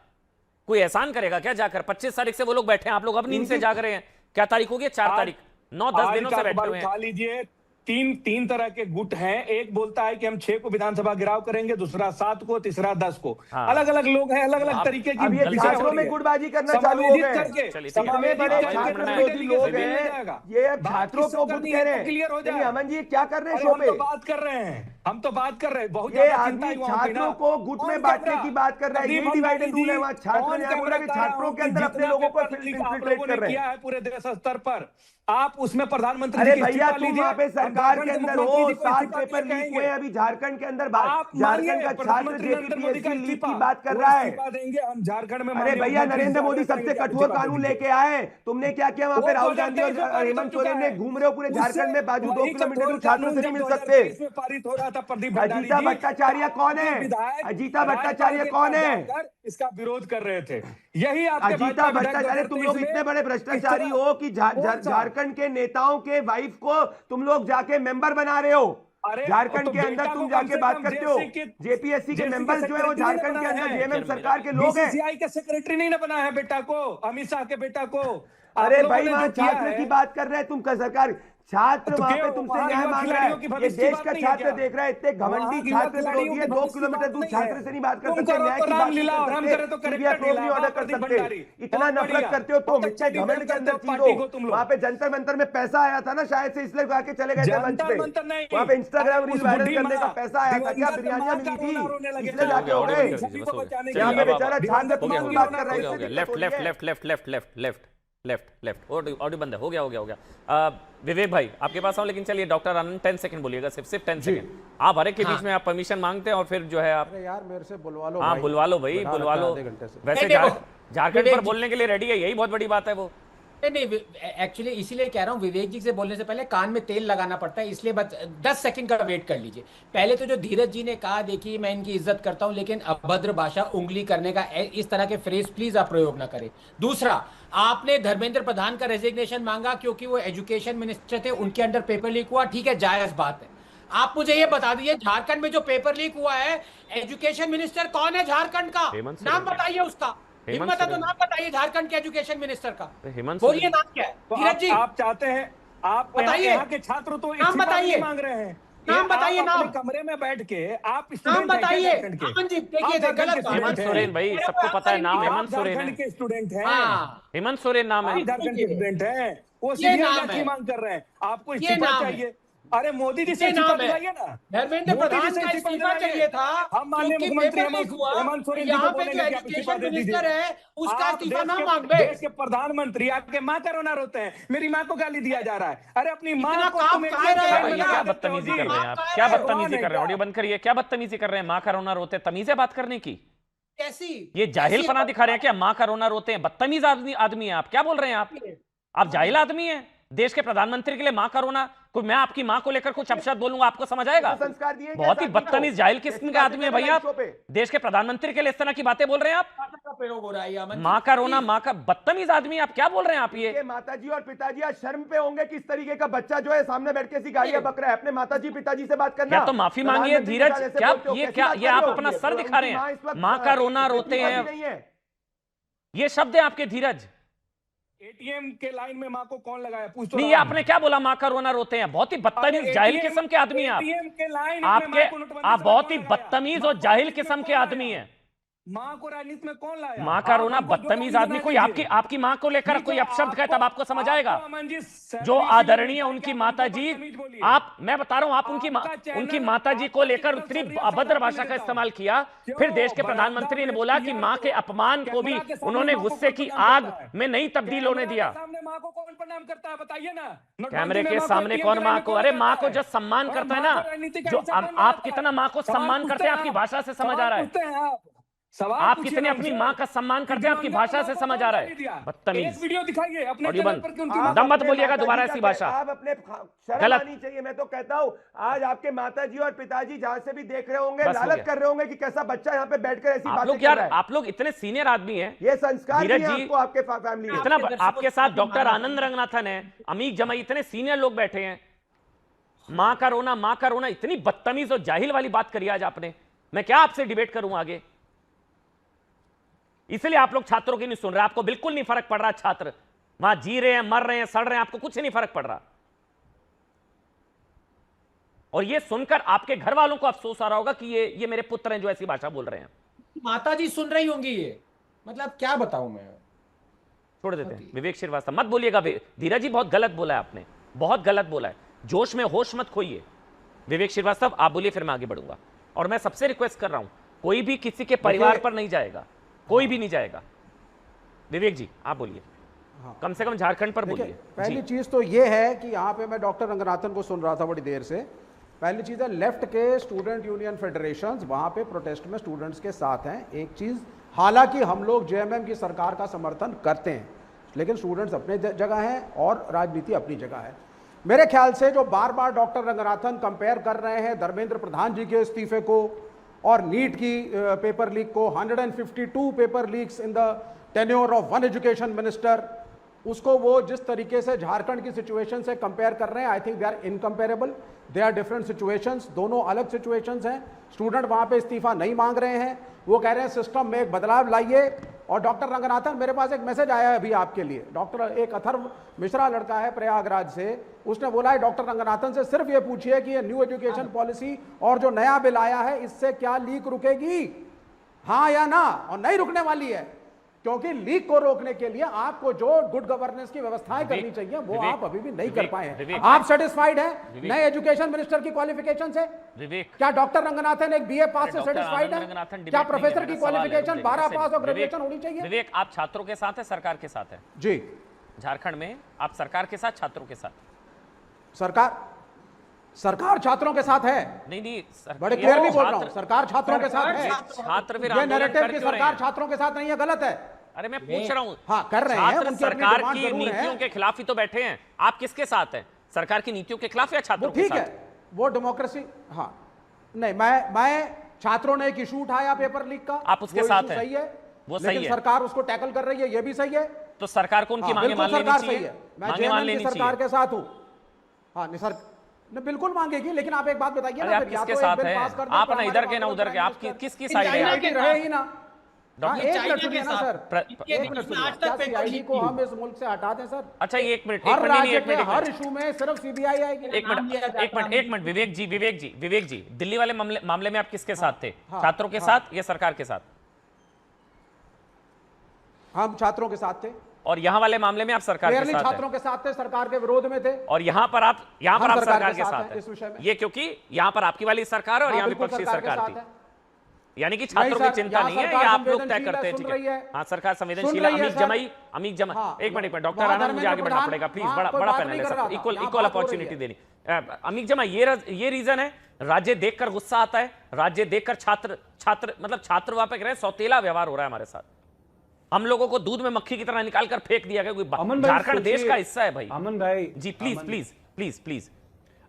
कोई एहसान करेगा क्या जाकर? 25 तारीख से वो लोग बैठे हैं, आप लोग अब नींद से जाग रहे हैं। क्या तारीख होगी? 4 तारीख, 9-10 दिनों से बैठे हुए हैं। उठा लीजिए। तीन तरह के गुट हैं। एक बोलता है कि हम 6 को विधानसभा गिराव करेंगे, दूसरा 7 को, तीसरा 10 को। हाँ। अलग अलग लोग हैं, अलग अलग तरीके की अब ये विषय छात्रों हो रही में है। गुटबाजी करना चालू हो गए। चलिए, ठीक है। इतने बड़े छात्र विरोधी लोग हैं, ये अब छात्रों को गुट कह रहे क्लियर हो हैं। जाए। नहीं, अमन जी क्या कर रहे हैं अरे शो हम पे? तो बात कर रहे हैं, हम तो बात कर रहे हैं। बहुत ये ज्यादा चिंता आदमी युवाओं की ना। छात्रों को गुट में बांटने की बात कर रहा है, ये डिवाइड एंड रूल है। वहां छात्र ने बोला कि छात्रों के अंदर अपने लोगों को इन्फिल्ट्रेट कर रहे हैं। किया है पूरे देश स्तर पर, आप उसमें प्रधानमंत्री अरे जी की भैया इस्तीफा तुम लीजिए वहां पे और सरकार के झारखंड अंदर मुख्यमंत्री हो, जी को 7 इस्तीफा पेपर क्यों लीक कहेंगे? हुए हैं अभी झारखंड के अंदर। आप झारखंड का छात्र प्रधानमंत्री नरेंद्र मोदी का जेपीपीएससी लीक इस्तीफा की बात कर वो रहा है। इस्तीफा देंगे, हम झारखंड में अरे माननीय भैया, मुख्यमंत्री नरेंद्र से मोदी आग्रह सबसे करेंगे कि आप कठोर इस्तीफा दे कानून दीजिए। लेके आए। तुमने क्या किया वहां पे? वो राहुल गांधी और 2023 में पारित हो हेमंत चुका सोरेन ने है। घूम रहे हो पूरे झारखंड में, बाजू 2 वही किलोमीटर कठोर दूर छात्र कानून से नहीं जब मिल सकते। 2023 में पारित हो रहा था प्रदीप भंडारी अजीता जी, भट्टाचार्य कौन है? विधायक अजीता भट्टाचार्य राज्यपाल के कौन पास है? जाकर इसका विरोध कर रहे थे। यही आपके अजीता भाजपा विधायक भट्टाचार्य, तुम लोग 2023 इतने में बड़े इस भ्रष्टाचारी तरह हो कि कौन सा? झारखंड के नेताओं के वाइफ को तुम लोग जाके मेंबर बना रहे हो। अरे झारखंड तो के अंदर बेटा तुम को कम जाके से बात कम करते हो। जेपीएससी के मेंबर्स जो है वो सेक्रेटरी झारखंड के नहीं अंदर बनाया है। जेएमएम सरकार के लोग हैं। बीसीसीआई के सेक्रेटरी नहीं ना बना है बेटा को, अमित शाह के बेटा को। आप अरे लोगों भाई, ने वहां जो किया छात्र है, की बात कर रहे हैं तुम का सरकार। छात्र तो वहां क्यों? पे तुमसे वहां न्याय युवा मांग रहा खिलाड़ियों की है। ये भविष्य की देश बात का नहीं है छात्र क्या? देख रहा है, इतने घमंडी वहां युवा छात्र खिलाड़ियों विरोधी की है। 2 भविष्य की किलोमीटर बात दूर नहीं छात्र है। से नहीं बात कर तुम सकते, करो न्याय तो की बात नहीं रामलीला और कर हम सकते, करे तो सीबीआई करेक्टर प्रोब नहीं लीला। ऑर्डर कर प्रदीप सकते। भंडारी इतना बहुत नफरत बढ़िया, करते हो तुम, बहुत इतने अच्छा घमंड डिबेट के अंदर करते हो चीजो। पार्टी को तुम लोग। वहां पे जंतर मंतर में पैसा आया था ना, शायद से इसलिए आके चले गए थे मंच जंतर पे। मंतर नहीं, वहाँ पे इंस्टाग्राम अरे रील उस वायरल बुढ़ी करने का माँ, पैसा आया था क्या? दिवंगत बिरयानियां माँ का मिली रोना रोने थी, लगे इसलिए थे। जाके हो ऑडियो गए। बंद कर दीजिए, बस हो गया। यहाँ पे बेचारा छात्र दिवंगत तुम माँ लोग की बात रोना कर रहे हो हैं, गया, इससे लेफ्ट दिक्कत हो लेफ्ट रही है। Left left left left left left left audio बंद है, हो गया। विवेक भाई आपके पास आऊं, लेकिन चलिए डॉक्टर आनंद 10 सेकंड बोलिएगा, सिर्फ 10 सेकंड। आप हर एक के बीच में आप परमिशन मांगते हैं और फिर जो है आप, अरे यार मेरे से बुलवा लो हाँ भाई। बुलवा लो भाई, बैठा बुलवा रखा है लो। आधे घंटे से। वैसे नहीं, देखो, झारखंड विवेक पर जी- बोलने के लिए रेडी है, यही बहुत बड़ी बात है वो। नहीं, एक्चुअली इसीलिए कह रहा हूँ, विवेक जी से बोलने से पहले कान में तेल लगाना पड़ता है, इसलिए बस 10 सेकंड का वेट कर लीजिए। पहले तो जो धीरज जी ने कहा, देखिए मैं इनकी इज्जत करता हूं, लेकिन अभद्र भाषा, उंगली करने का इस तरह के फ्रेज प्लीज आप प्रयोग ना करें। दूसरा, आपने धर्मेंद्र प्रधान का रेजिग्नेशन मांगा क्योंकि वो एजुकेशन मिनिस्टर थे, उनके अंडर पेपर लीक हुआ, ठीक है, जायज बात है। आप मुझे ये बता दीजिए, झारखंड में जो पेपर लीक हुआ है, एजुकेशन मिनिस्टर कौन है झारखंड का? हेमंत सोरेन। नाम बताइए उसका। हेमंत हिम्मत है तो सोरेन। नाम बताइए झारखंड के एजुकेशन मिनिस्टर का। हेमंत बोलिए सोरेन। नाम क्या है? तो धीरज जी आप चाहते हैं, आप बताइए। यहाँ के छात्र तो नाम इस्तीफा बताइए। नहीं मांग रहे हैं। नाम ये बताइए, आप अपने नाम। कमरे में बैठ के आप नाम स्टूडेंट हैं क्या बताइए। झारखंड के? अमन जी, आप देखिए झारखंड गलत के बात है। हेमंत स्टूडेंट सोरेन भाई, मेरे सबको को पता है आप नाम करेंगे। हेमंत सोरेन झारखंड है। के स्टूडेंट हैं। हाँ, हेमंत सोरेन नाम है। आप झारखंड के स्टूडेंट हैं। वो ये सीनियर नाम जाति है। मांग कर रहे हैं, आपको ये इस्तीफा नाम है। चाहिए। अरे मोदी जी से ये इस्तीफा नाम है। दिलाइए ना। धर्मेंद्र मोदी जी प्रधान से का इस्तीफा दिलाइए। चाहिए था, हम माननीय क्योंकि मुख्यमंत्री पेपर लीक हुआ। हेमंत सोरेन जी यहाँ को पे जो बोलेंगे कि आप इस्तीफा एजुकेशन दे दीजिए। मिनिस्टर है, उसका आप इस्तीफा ना देश मांगे। के प्रधानमंत्री आपके माँ का रोना रोते हैं, मेरी माँ को गाली दिया जा रहा है। अरे अपनी माँ इतना को काम तुम काहे ATM रहे के हैं लाइन में ये भैया? क्या लगा देते हो बदतमीजी जी। कर रहे हैं आप? आप क्या कह बदतमीजी रहे कर रहे हैं? हैं ऑडियो बंद करिए। क्या बदतमीजी कर रहे हैं? माँ का रोना रोते, तमीज है बात करने की? कैसी? ये जाहिलपना दिखा रहे हैं क्या? माँ का रोना रोते हैं, बदतमीज आदमी है आप। क्या बोल रहे हैं आप जाहिल आदमी हैं। देश के प्रधानमंत्री के लिए माँ का रोना, कोई मैं आपकी माँ को लेकर कुछ अपशब्द बोलूंगा आपको समझ आएगा? ऐसे संस्कार दिए क्या बहुत ही साथी को? बदतमीज जाहिल किस्म के आदमी है भैया आप। शो पे। देश के प्रधानमंत्री के लिए इस तरह की बातें बोल रहे हैं आप? भाषा का प्रयोग हो रहा है, अमन जी। माँ का रोना, माँ का बदतमीज आदमी आप क्या बोल रहे हैं आप? ये माताजी और पिताजी आज शर्म पे होंगे, किस तरीके का बच्चा जो है सामने बैठ के ऐसी गालियां बक रहा है। अपने माताजी पिताजी से बात करना। क्या तो माफी मांगिए प्रधानमंत्री के धीरज। साथ ऐसे क्या बोलते हो, ये कैसी क्या बात ये कर आप रहे हो? अपना सर उनकी दिखा रहे माँ इस हैं? वक्त माँ का रोना इतनी रोते बड़ी हैं, नहीं है। ये शब्द है आपके धीरज। एटीएम के लाइन में माँ को कौन लगाया? पूछ तो नहीं, ये रहा हूं। आपने क्या बोला? माँ का रोना रोते हैं। बहुत ही बदतमीज जाहिल किस्म के आदमी हैं आप। ATM के लाइन में आपके माँ को नोटबंदी आप से बहुत ही कौन लगाया? बदतमीज माँ और को जाहिल राजनीति में किस्म के कौन आदमी लाया? हैं। माँ को राजनीति में कौन लाया? माँ का आप रोना, हमको जो बदतमीज गाली आदमी। देना कोई दीजिए। आपकी माँ को लेकर ठीक कोई है, अपशब्द कहे तब आपको समझ आएगा। अमन जी, जो सर्विस आदरणीय यूनिट उनकी करके माता हमको जी, बदतमीज बोलिए। आप, मैं बता रहा हूं, आप उनकी माता जी को लेकर उतनी अभद्र भाषा का इस्तेमाल किया। फिर देश के प्रधानमंत्री ने बोला कि माँ के अपमान को भी उन्होंने गुस्से की आग में नहीं तब्दील होने दिया। सामने माँ को कौन प्रणाम करता है बताइए ना। कैमरे के सामने कौन माँ को? अरे माँ को जो सम्मान करता है ना, जो आप कितना माँ को सम्मान करते हैं आपकी भाषा से समझ आ रहा है। आप कितने अपनी माँ का सम्मान करते हैं आपकी भाषा से समझ आ रहा है। बदतमीज। एक वीडियो दिखाइए अपने ऑडियो चैनल बंद। पर कि उनकी आप दम मत अपने बोलिएगा माताजी दोबारा का ऐसी भाषा। आप अपने शर्म गलत। आनी चाहिए। मैं तो कहता हूँ आज आपके माताजी और पिताजी जहां से भी देख रहे होंगे, बस हो लालच गया। कर रहे होंगे कि कैसा बच्चा यहाँ पे बैठकर ऐसी आप बातें लोग कर यार, रहा है। आप लोग इतने सीनियर आदमी हैं। ये संस्कार धीरज नहीं है जी, आपको आपके फैमिली में। इतना आपके दर्शकों आपके को साथ भी डॉक्टर मानना आनंद रंगनाथन है, अमीक जमाई, इतने सीनियर लोग बैठे हैं। माँ का रोना, इतनी बदतमीज और जाहिल वाली बात करी आज आपने। मैं क्या आपसे डिबेट करूं आगे? इसलिए आप लोग छात्रों की नहीं सुन रहे। आपको बिल्कुल नहीं फर्क पड़ रहा। छात्र वहां जी रहे हैं, मर रहे हैं, सड़ रहे हैं, आपको कुछ नहीं फर्क पड़ रहा। और ये सुनकर आपके घर वालों को अफसोस आ रहा होगा कि ये मेरे पुत्र हैं जो ऐसी भाषा बोल रहे हैं। माता जी सुन रही होंगी ये, मतलब क्या बताऊं मैं। छोड़ देते हैं। विवेक श्रीवास्तव मत बोलिएगा। धीरज जी बहुत गलत बोला है आपने, बहुत गलत बोला है। जोश में होश मत खोइए। विवेक श्रीवास्तव आप बोलिए, फिर मैं आगे बढ़ूंगा। और मैं सबसे रिक्वेस्ट कर रहा हूं, कोई भी किसी के परिवार पर नहीं जाएगा, कोई भी नहीं जाएगा। विवेक जी आप बोलिए। कम से कम झारखंड पर देखिए, बोलिए। पहली जी। चीज तो ये है कि यहाँ पे मैं डॉक्टर रंगनाथन को सुन रहा था बड़ी देर से। पहली चीज है, लेफ्ट के स्टूडेंट यूनियन फेडरेशंस वहाँ पे प्रोटेस्ट में स्टूडेंट्स के साथ हैं। एक चीज, हालांकि हम लोग जेएमएम की सरकार का समर्थन करते हैं, लेकिन स्टूडेंट्स अपने जगह हैं और राजनीति अपनी जगह है। मेरे ख्याल से जो बार बार डॉक्टर रंगनाथन कंपेयर कर रहे हैं धर्मेंद्र प्रधान जी के इस्तीफे को और नीट की पेपर लीक को, 152 paper leaks in the tenure of one education minister, उसको वो जिस तरीके से झारखंड की सिचुएशन से कंपेयर कर रहे हैं, I think they are incomparable, they are different situations, दोनों अलग सिचुएशंस हैं। स्टूडेंट वहां पे इस्तीफा नहीं मांग रहे हैं, वो कह रहे हैं सिस्टम में एक बदलाव लाइए। और डॉक्टर रंगनाथन, मेरे पास एक मैसेज आया है अभी आपके लिए, डॉक्टर एक अथर्व मिश्रा लड़का है प्रयागराज से, उसने बोला है डॉक्टर रंगनाथन से सिर्फ ये पूछिए कि ये न्यू एजुकेशन पॉलिसी और जो नया बिल आया है इससे क्या लीक रुकेगी, हाँ या ना, और नहीं रुकने वाली है, क्योंकि लीक को रोकने के लिए आपको जो गुड गवर्नेंस की व्यवस्थाएं करनी चाहिए वो आप अभी भी नहीं कर पाए हैं। आप सेटिस्फाइड हैं नए एजुकेशन मिनिस्टर की क्वालिफिकेशन से? विवेक, क्या डॉक्टर रंगनाथन एक बीए पास से सेटिस्फाइड है? क्या प्रोफेसर की क्वालिफिकेशन 12 पास और ग्रेजुएशन होनी चाहिए? विवेक, आप छात्रों के साथ है, सरकार के साथ है? जी, झारखंड में आप सरकार के साथ, छात्रों के साथ? सरकार छात्रों के साथ है। नहीं, बड़े क्लियरली बोल रहा हूं, सरकार छात्रों के साथ है। छात्र फिर ये आंदोलन नैरेटिव कर की क्यों रहे सरकार हैं? छात्रों के साथ नहीं है, गलत है। अरे मैं पूछ रहा हूँ, हाँ, कर रहे हैं, छात्र उनकी अपनी सरकार डिमांड की जरूर है। नीतियों के खिलाफ ही तो बैठे हैं। आप किसके साथ हैं, सरकार की नीतियों के खिलाफ या वो छात्रों के ठीक साथ? है, वो डेमोक्रेसी, हाँ नहीं, मैं छात्रों ने एक इशू उठाया पेपर लीक का, आप उसके वो साथ issue हैं। सही है, वो सही लेकिन है। सरकार उसको टैकल कर रही है, ये भी सही है। तो सरकार को उनकी हाँ, मांगे बिल्कुल मान लेनी सरकार सही चाहिए। है। मैं मांगे मान जेएमएम लेनी की सरकार चाहिए। के साथ हूँ। हाँ, नहीं, बिल्कुल मांगेगी, लेकिन आप एक बात बताइए अरे ना, आप फिर या किसके तो एक साथ बिल हैं? पास कर दें आप तो ना हमारे इधर के ना पास उधर के, आप प्राइम किसकी मिनिस्टर साइड है? की रहे ही ना। हाँ, एक चाइना मिनट सुनिए के ना साथ सर, इनके एक मिनट सुनिए, आज तक क्या पेपर सीआईडी लीक को की। हम इस मुल्क से हटा दें सर? अच्छा, एक मिनट, हर राज्य एक के हर मिनट, इशू में सिर्फ सीबीआई आएगी? एक मिनट, विवेक जी, दिल्ली वाले मामले में आप किसके साथ थे? छात्रों के साथ या सरकार के साथ? हम छात्रों के साथ थे। और यहाँ वाले मामले में आप सरकार के क्लियरली साथ छात्रों हैं? के साथ थे, सरकार के विरोध में थे। और यहाँ पर आप सरकार के साथ हैं इस विषय हैं? में। ये क्योंकि यहाँ पर आपकी वाली सरकार है और हाँ, यहाँ बिल्कुल विपक्षी सरकार के सरकार साथ थी, है। यानी कि छात्रों नहीं की सर, चिंता यहाँ नहीं है, ये सरकार आप लोग तय संवेदनशील करते है, हैं, सुन ठीक रही है? है। हाँ, सरकार सुन संवेदनशील है। रही है अमीक सर। जमाई, हाँ, एक मिनट, डॉक्टर वहाँ आनंद, मुझे आगे बढ़ना प्रधान, पड़ेगा प्लीज, वहाँ बड़ा कोई बड़ा बात पैनल नहीं है कर रहा सब, था, इक्वल यहाँ इक्वल बात हो रही अपॉर्चुनिटी है। देनी। अमीक जमा, ये रीजन है, राज्य देखकर गुस्सा आता है, राज्य देखकर छात्र मतलब छात्र वहां पे कह रहे हैं सौतेला व्यवहार हो रहा है हमारे साथ, हम लोगों को दूध में मक्खी की तरह निकाल कर फेंक दिया गया। अमन भाई, झारखंड देश सोचिए- का हिस्सा है भाई। अमन भाई जी, प्लीज।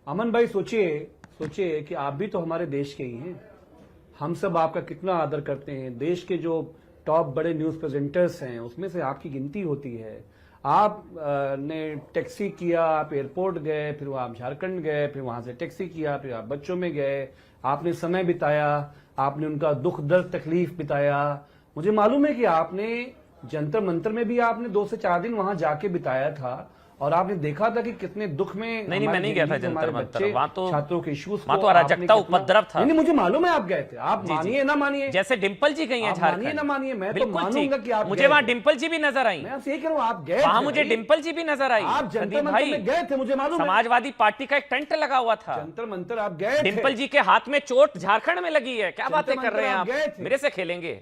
अमन भाई, सोचिए कि आप भी तो हमारे देश के ही हैं। हम सब आपका कितना आदर करते हैं। देश के जो टॉप बड़े न्यूज प्रेजेंटर्स हैं उसमें से आपकी गिनती होती है। आप ने टैक्सी किया, आप एयरपोर्ट गए, फिर आप झारखंड गए, फिर वहां से टैक्सी किया, फिर आप बच्चों में गए, आपने समय बिताया, आपने उनका दुख दर्द तकलीफ बिताया। मुझे मालूम है कि आपने जंतर मंतर में भी आपने 2 से 4 दिन वहां जाके बिताया था और आपने देखा था कि कितने दुख में नहीं, मैं नहीं गया था जंतर मंतर, वहां तो छात्रों के इश्यूज, वहां तो अराजकता, उपद्रव था। नहीं, मुझे मालूम है आप गए थे। आप मानिए ना मानिए, जैसे डिंपल जी गई हैं आप झारखंड, मानिए ना मानिए, मैं तो बिल्कुल मानूंगा कि आप मुझे गए वहां थे। डिंपल जी भी नजर आई, मैं आपसे यही कह रहा हूं, आप गए वहां थे मुझे भाई। डिंपल जी भी नजर आई। आप जंतर संदीप मंतर भाई, में गए थे, मुझे मालूम है। समाजवादी पार्टी का एक टेंट लगा हुआ था, जंतर मंतर आप गए थे। डिंपल जी के हाथ में चोट झारखंड में लगी है, क्या बातें कर रहे हैं आप गए आप? थे। मेरे से खेलेंगे?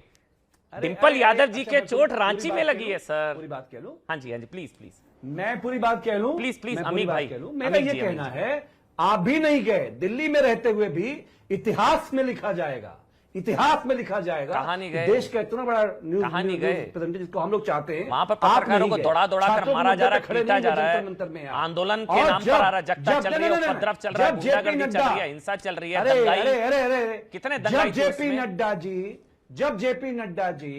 अरे, डिंपल अरे, यादव अरे, जी अच्छा, के मैं चोट पूरी रांची बात में कह लगी लूं? है सर। पूरी बात कह लूं? हाँ जी, प्लीज। मैं पूरी बात कह लूं? प्लीज, मैं अमीक पूरी बात भाई, कह लूं? मेरा अमीक ये जी, कहना अमीक जी। है, आप भी नहीं गए, दिल्ली में रहते हुए भी इतिहास में लिखा जाएगा, इतिहास में लिखा जाएगा। कहाँ नहीं गए? देश का इतना बड़ा न्यूज कहाँ नहीं गए? प्रेजेंटर जिसको हम लोग चाहते हैं, वहां पर आप पत्रकारों नहीं को गए। दौड़ा कर छात्रों मारा जा रहा है, खड़े पीटा नहीं जा हुए रहा जंतर मंतर में है, आप। आंदोलन के और नाम पर अराजकता चल रही है, नहीं, उपद्रव चल रहा है, जब जेपी गुंडागर्दी चल नड्डा, रही है, हिंसा चल रही है, अरे दंगाई। अरे कितने दंगाई थे उसमें? जब JP Nadda ji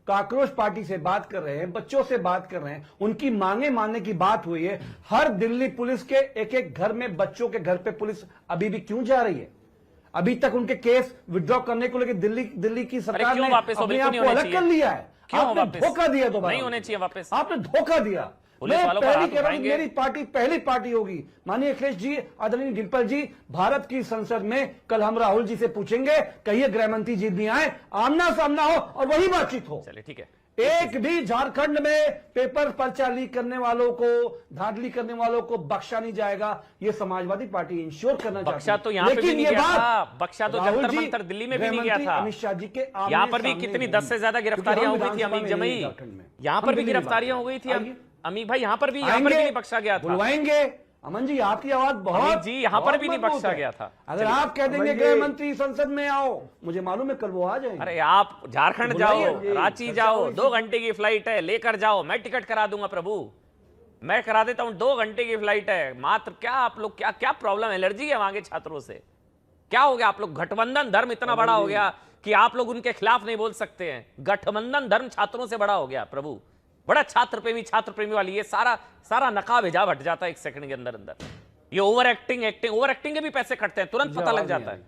cockroach party से बात कर रहे हैं, बच्चों से बात कर रहे हैं, उनकी मांगे मानने की बात हुई है, हर दिल्ली पुलिस के एक एक घर में, बच्चों के घर पे पुलिस अभी भी क्यों जा रही है? अभी तक उनके केस विड्रॉ करने को लेकर दिल्ली की सरकार क्यों ने वापस हो? अपने बिल्कुल आप नहीं को होने अलग कर चाहिए। लिया है। क्यों आपने वापस? धोखा दिया दोबारा, नहीं होने चाहिए वापस। आपने धोखा दिया। पुलिस मैं वालों पर पहली हाथ कह रहा हूं, उठाएंगे। मेरी पार्टी पहली पार्टी होगी। माननीय अखिलेश जी, आदरणीय डिंपल जी, भारत की संसद में कल हम राहुल जी से पूछेंगे, कहिए गृहमंत्री जी भी आए, आमना सामना हो और वही बातचीत हो। चलिए, ठीक है। एक भी झारखंड में पेपर पर्चा लीक करने वालों को, धांधली करने वालों को बख्शा नहीं जाएगा। ये समाजवादी पार्टी इंश्योर करना चाहती है। बख्शा तो यहाँ पे भी नहीं गया था, बख्शा तो राहुल जंतर जी, मंतर दिल्ली में भी नहीं गया गृहमंत्री था। अमित शाह जी के यहाँ पर भी कितनी 10 से ज्यादा गिरफ्तारियां हो गई थी अमीक जमई, यहाँ पर भी गिरफ्तारियां हो गई थी। अमीर भाई यहाँ पर भी आएंगे, नहीं बख्शा गया था। बुलवाएंगे। अमन जी आपकी आवाज बहुत अमित जी यहाँ पर बहुत भी नहीं मजबूत बख्शा है। गया था। अगर आप कह देंगे गृह मंत्री संसद में आओ, मुझे मालूम है कल वो आ जाएंगे। अरे आप झारखंड जाओ, बुलाइए, रांची जाओ, 2 घंटे की फ्लाइट है, लेकर जाओ, मैं टिकट करा दूंगा प्रभु, मैं करा देता हूं। 2 घंटे की फ्लाइट है मात्र। क्या आप लोग क्या प्रॉब्लम, एलर्जी है वहां के छात्रों से? क्या हो गया आप लोग? गठबंधन धर्म इतना बड़ा हो गया कि आप लोग उनके खिलाफ नहीं बोल सकते हैं। गठबंधन धर्म छात्रों से बड़ा हो गया प्रभु। बड़ा छात्र प्रेमी वाली ये सारा नकाब हिजाब हट जाता है 1 सेकंड के अंदर अंदर। ये ओवर एक्टिंग के भी पैसे कटते हैं, तुरंत पता लग जाता है,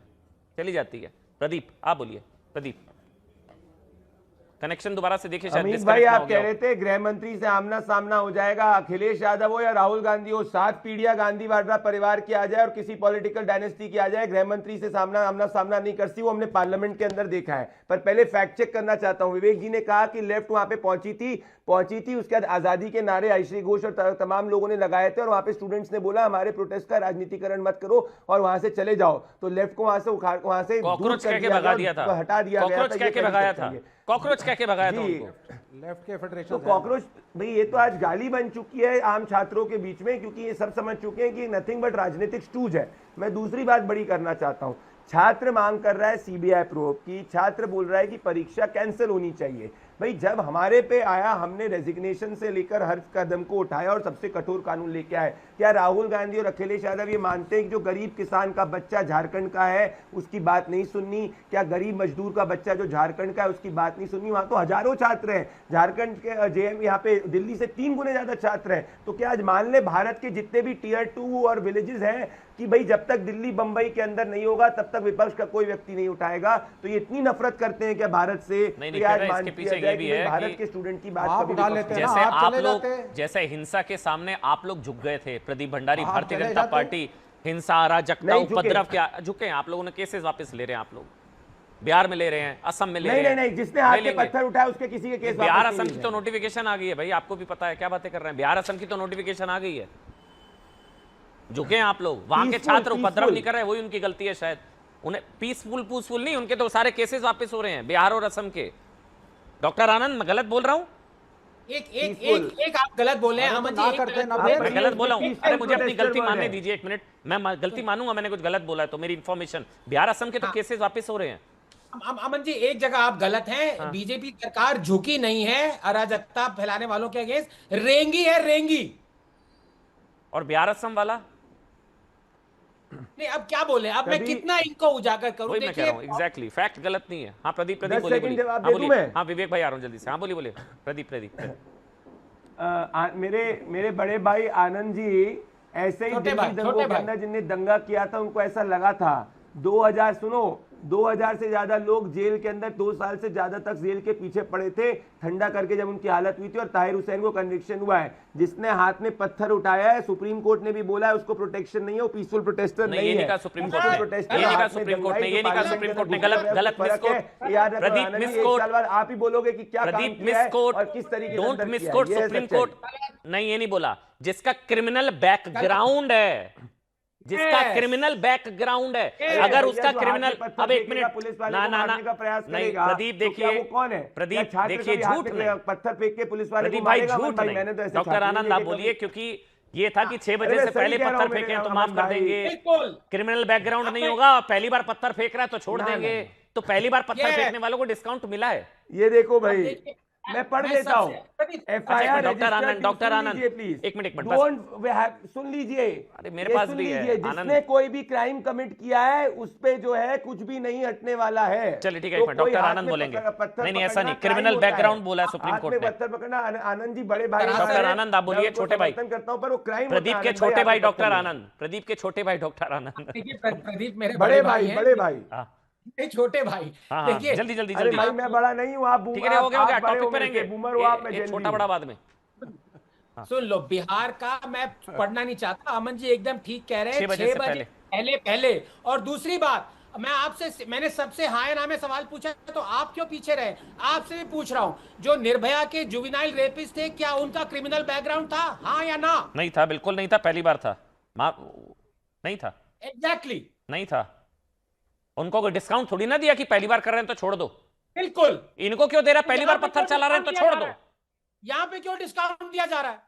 चली जाती है। प्रदीप आप बोलिए। प्रदीप कनेक्शन दोबारा से देखिए, शायद अमित disconnect भाई ना आप हो गया कह हो। रहे थे गृह मंत्री से आमना सामना हो जाएगा, अखिलेश यादव हो या राहुल गांधी हो, 7 पीढ़ियां गांधी वाड्रा परिवार की आ जाए और किसी पॉलिटिकल डायनेस्टी की आ जाए, गृह मंत्री से आमना सामना नहीं करती। वो हमने पार्लियामेंट के अंदर देखा है। पर पहले फैक्ट चेक करना चाहता हूं। विवेक जी ने कहा कि लेफ्ट वहां पे पहुंची थी, उसके बाद आजादी के नारे आयश्री घोष और तमाम लोगों ने लगाए थे और वहां पे स्टूडेंट्स ने बोला हमारे प्रोटेस्ट का राजनीतिकरण मत करो और वहां से चले जाओ। तो लेफ्ट को वहां से कॉकरोच कह के भगा दिया था, हटा दिया गया, कॉकरोच कह के भगाया था, कॉकरोच कह के भगाया था उनको। लेफ्ट के फेडरेशन तो कॉकरोच भाई ये तो आज गाली बन चुकी है आम छात्रों के बीच में, क्योंकि ये सब समझ चुके हैं कि नथिंग बट राजनीतिक स्टूज है। मैं दूसरी बात बड़ी करना चाहता हूं। छात्र मांग कर रहा है सीबीआई प्रोब की, छात्र बोल रहा है कि परीक्षा कैंसिल होनी चाहिए। भाई जब हमारे पे आया, हमने रेजिग्नेशन से लेकर हर कदम को उठाया और सबसे कठोर कानून लेके आए। क्या राहुल गांधी और अखिलेश यादव ये मानते हैं कि जो गरीब किसान का बच्चा झारखंड का है उसकी बात नहीं सुननी? क्या गरीब मजदूर का बच्चा जो झारखंड का है उसकी बात नहीं सुननी? वहां तो हजारों छात्र हैं, झारखंड के जेएम यहाँ पे दिल्ली से 3 गुने ज्यादा छात्र हैं। तो क्या आज मान ले भारत के जितने भी टियर 2 और विलेजेस हैं कि भाई जब तक दिल्ली बंबई के अंदर नहीं होगा तब तक विपक्ष का कोई व्यक्ति नहीं उठाएगा? तो ये इतनी नफरत करते हैं क्या भारत से? नहीं, आज इसके मान पीछे लिया ये भी जाए कि है भारत कि के स्टूडेंट की बात आप कभी उठा विपक्ष लेते हैं जैसे ना, आप आप चले लोग, जाते। जैसे हिंसा के सामने आप लोग झुक गए थे, प्रदीप भंडारी आप भारतीय चले जनता जाते। पार्टी हिंसा, अराजकता, नहीं झुके। उपद्रव क्या झुके हैं आप लोगों ने? केसेस वापस ले रहे हैं आप लोग, बिहार में ले रहे हैं, असम में ले नहीं रहे नहीं हैं। नहीं, जिसने हाथ ले पे लेंगे। पत्थर उठाया उसके किसी के केस बिहार वापस असम नहीं की हुए तो हैं। नोटिफिकेशन आ गई है भाई, आपको भी पता है, क्या बातें कर रहे हैं? बिहार असम की तो नोटिफिकेशन आ गई है। झुके हैं आप लोग, वहां के छात्र उपद्रव नहीं कर रहे, वही उनकी गलती है शायद। उन्हें पीसफुल नहीं, उनके तो सारे केसेस वापस हो रहे हैं बिहार और असम के। डॉक्टर आनंद मैं गलत बोल रहा हूं? एक आप गलत बोल रहे हैं अमन जी, ना एक करते गलत ना बोल रहे हैं। मैं गलत बोला हूं? अरे मुझे अपनी गलती मानने है। दीजिए, 1 मिनट। मैं गलती मानूंगा, मैंने कुछ गलत बोला है तो मेरी इंफॉर्मेशन। बिहार असम के तो केसेस वापस हो रहे हैं। अमन जी एक जगह आप गलत हैं। बीजेपी सरकार झुकी नहीं है अराजकता फैलाने वालों के अगेंस्ट, रेंगी है रेंगी। और बिहार असम वाला नहीं, अब क्या बोले, अब मैं कितना इनको उजागर करूं? वही मैं कह रहा हूं, एग्जैक्टली फैक्ट गलत नहीं है। हाँ प्रदीप 10 बोलिए, सेकंड जवाब हाँ दे दूं बोलिए। मैं? हाँ विवेक भाई आ रहा हूं जल्दी से। हाँ बोलिए प्रदीप। मेरे बड़े भाई आनंद जी ऐसे ही छोटे दिल्ली भाई, दंगों छोटे के भाई। अंदर जिनने दंगा किया था उनको ऐसा लगा था 2000 से ज्यादा लोग जेल के अंदर 2 साल से ज्यादा तक जेल के पीछे पड़े थे, ठंडा करके जब उनकी हालत हुई थी, और ताहिर हुसैन को कन्विक्शन हुआ है। जिसने हाथ में पत्थर उठाया है, सुप्रीम कोर्ट ने भी बोला है उसको प्रोटेक्शन नहीं है, वो पीसफुल प्रोटेस्टर नहीं, नहीं ये है। नहीं कहा सुप्रीम कोर्ट पीसफुल ने, प्रोटेस्टर ये नहीं कहा हाथ में सुप्रीम कोर्ट ने, दंगाई ये नहीं कहा जो सुप्रीम कोर्ट ने। पार्लियामेंट गलत के अंदर मिस फर्क है। कोर्ट। याद रखो प्रदीप आनंद जी, मिस एक कोर्ट। साल बाद आप ही बोलोगे कि क्या काम प्रदीप किया मिस है कोर्ट और किस तरीके से डोंट अंदर मिस किया है। कोर्ट ये है सुप्रीम सच्चाई। कोर्ट। नहीं ये नहीं बोला, जिसका क्रिमिनल बैकग्राउंड है, जिसका क्रिमिनल बैकग्राउंड है, अगर उसका क्रिमिनल, अब 1 मिनट, नहीं प्रदीप देखिए, वो कौन है? प्रदीप देखिए, झूठ नहीं, पत्थर फेंक के पुलिस वाले प्रदीप को भाई मारेगा? झूठ भाई नहीं। मैंने तो ऐसे डॉक्टर छात्र आनंद नहीं आप देखे बोलिए, कभी। क्योंकि ये था कि 6 अरे बजे मैं से सही पहले कह रहा पत्थर हूं फेंके हैं तो मेरे माफ कर भाई। देंगे। बिल्कुल। क्रिमिनल बैकग्राउंड नहीं होगा, पहली बार पत्थर फेंक रहा है तो छोड़ ना, देंगे। ना। तो पहली बार पत्थर ये- फेंकने वालों को डिस्काउंट मिला है। ये देखो भाई, देखिए, मैं पढ़ मैं देता हूँ। सबसे- FIR doctor Anand, doctor Anand, please एक मिनट, डोंट सुन लीजिए। अरे मेरे ये पास सुन भी है, लीजिए, आनंद। जिसने कोई भी क्राइम कमिट किया है उस पे जो है कुछ भी नहीं हटने वाला है। चलिए ठीक है, तो एक मिनट, कोई डॉक्टर हाथ आनंद में बोलेंगे। पत्थर नहीं, ऐसा पकड़ना नहीं, crime क्रिमिनल होता है। बैकग्राउंड बोला है सुप्रीम हाथ कोर्ट में ने। पत्थर पकड़ना, आनंद जी बड़े भाई डॉक्टर आनंद आप बोलिए, छोटे भाई करता हूं, पर वो क्राइम प्रदीप के छोटे भाई डॉक्टर आनंद, प्रदीप के छोटे भाई डॉक्टर आनंद। देखिए प्रदीप मेरे बड़े भाई, हैं, बड़े भाई। हाँ मेरे छोटे भाई। हाँ, देखिए जल्दी जल्दी अरे जल्दी। भाई मैं बड़ा नहीं हूँ, आप ठीक है, हो गया आप बड़े टॉपिक हो पे मेरे से, रहेंगे। बूमर हो आप, मैं एक Gen Z छोटा हूँ। बड़ा बाद में। सुन लो, बिहार का मैं पढ़ना नहीं चाहता, अमन जी एकदम ठीक कह रहे हैं। 6 बजे 6 से बजे पहले। और दूसरी बात, मैंने सबसे हाय नामे सवाल पूछा तो आप क्यों पीछे रहे? आपसे भी पूछ रहा हूं, जो निर्भया के जुवेनाइल रेपिस्ट थे, क्या उनका क्रिमिनल बैकग्राउंड था, हाँ या ना? नहीं था, बिल्कुल नहीं था, पहली बार था। नहीं था, एग्जैक्टली नहीं था। उनको कोई डिस्काउंट थोड़ी ना दिया कि पहली बार कर रहे हैं तो छोड़ दो। बिल्कुल। इनको क्यों दे रहा है? पहली बार पत्थर चला रहे हैं तो छोड़ दो। यहाँ पे क्यों डिस्काउंट दिया जा रहा है?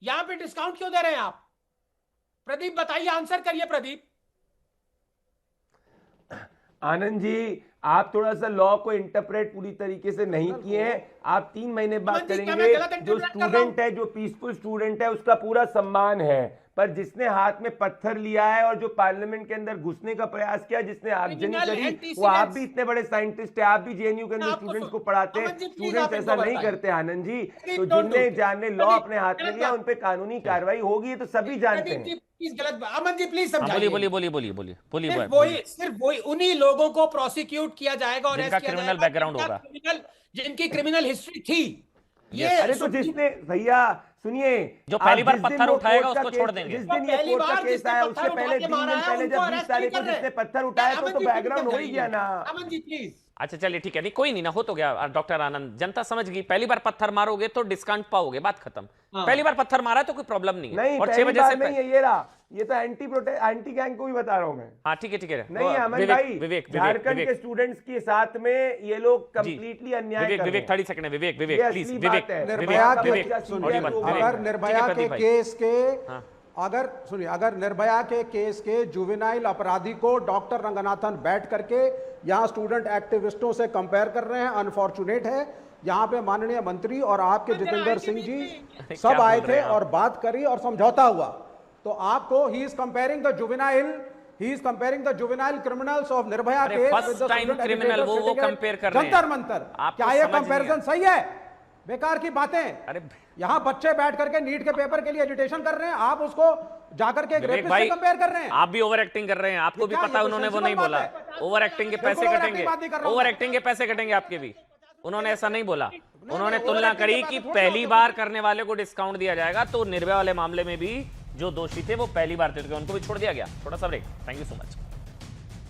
यहां पे डिस्काउंट क्यों दे रहे हैं आप? प्रदीप बताइए, आंसर करिए प्रदीप। आनंद जी, आप थोड़ा सा लॉ को इंटरप्रेट पूरी तरीके से नहीं किए हैं। आप 3 महीने बाद अमन जी, क्या मैं करेंगे। गलत जो interpret कर रहा हूं? स्टूडेंट है, जो पीसफुल स्टूडेंट है, उसका पूरा सम्मान है, पर जिसने हाथ में पत्थर लिया है और जो पार्लियामेंट के अंदर घुसने का प्रयास किया, जिसने आगजनी Criminal करी, antecedents। वो आप भी इतने बड़े साइंटिस्ट है, आप भी जेएनयू के अंदर आपको स्टूडेंट्स को पढ़ाते हैं। अमन जी, please स्टूडेंट्स आप ऐसा इनको नहीं बताइए। करते आनंद जी। तो don't do जिनने it। जाने लॉ प्रदीप, अपने हाथ में गलत लिया, बात। उन पे कानूनी कार्रवाई होगी, ये तो सभी जानते प्रदीप जी हैं। प्लीज गलत अमन जी प्लीज हाँ, समझाइए। सिर्फ वही उन्हीं लोगों को प्रोसिक्यूट किया जाएगा और जिनका arrest किया criminal जाएगा, background जिनका होगा। जिनकी क्रिमिनल हिस्ट्री थी। ये अरे तो जिसने, भैया सुनिए, जो पहली आप बार जिस दिन पत्थर वो उठाएगा कोर्ट का उसको केस- छोड़ देंगे। जिस दिन ये पहली कोर्ट का बार केस जिसने आया, पत्थर उससे उठा पहले के 3 मारा दिन है, पहले उनको जब 20 arrest तारीख नहीं को कर जिसने रहे। पत्थर उठाया अमन तो जी, बैकग्राउंड हो ही समझाइए। गया ना। अमन जी प्लीज। अच्छा चलिए ठीक है, नहीं कोई नहीं ना, हो तो गया डॉक्टर आनंद, जनता समझ गई। पहली बार पत्थर मारोगे तो डिस्काउंट पाओगे, बात खत्म। पहली बार पत्थर मारा तो कोई प्रॉब्लम नहीं है। नहीं, और 6 पहली बजे बार से नहीं है, ये रहा, ये तो एंटी गैंग को भी बता रहा हूं मैं। हाँ ठीक है नहीं है अमन भाई, विवेक झारखंड के स्टूडेंट्स के साथ में ये लोग कंप्लीटली अन्याय कर रहे हैं। विवेक 30 सेकंड है, विवेक ये प्लीज, असली विवेक बात है। निर्भया के विवेक सुनिए, अगर निर्भया के केस के हाँ। अगर निर्भया के केस के जुवेनाइल अपराधी को डॉक्टर रंगनाथन बैठ करके यहाँ स्टूडेंट एक्टिविस्टों से कंपेयर कर रहे हैं, अनफॉर्चुनेट है। यहाँ पे माननीय मंत्री और आपके जितेंद्र सिंह जी सब आए थे और बात करी और समझौता हुआ। तो आपको he is comparing the juvenile criminals of Nirbhaya अरे केस first time criminal वो compare कर रहे हैं। जंतर मंतर। आपको क्या ये समझ नहीं कंपैरिजन सही है? बेकार की बातें। अरे यहाँ बच्चे बैठ करके नीट के पेपर के लिए एजुटेशन कर रहे हैं, आप उसको जाकर के एक विवेक रेपिस्ट भाई, से कंपेयर कर रहे हैं। आप भी ओवर एक्टिंग कर रहे हैं, आपको भी क्या, पता ये उन्होंने तो वो नहीं sensible बोला। बात है। ओवर एक्टिंग के पैसे बिल्कुल over कटेंगे, acting बात नहीं कर रहा हूं ओवर मैं। एक्टिंग के पैसे कटेंगे आपके भी। उन्होंने ऐसा नहीं बोला, उन्होंने over तुलना acting करी के कि बात थोड़ी पहली होती बार करने वाले को डिस्काउंट दिया जाएगा, तो निर्भया वाले मामले में भी जो दोषी थे वो पहली बार थे, उनको भी छोड़ दिया गया। थोड़ा सा break, thank you so much.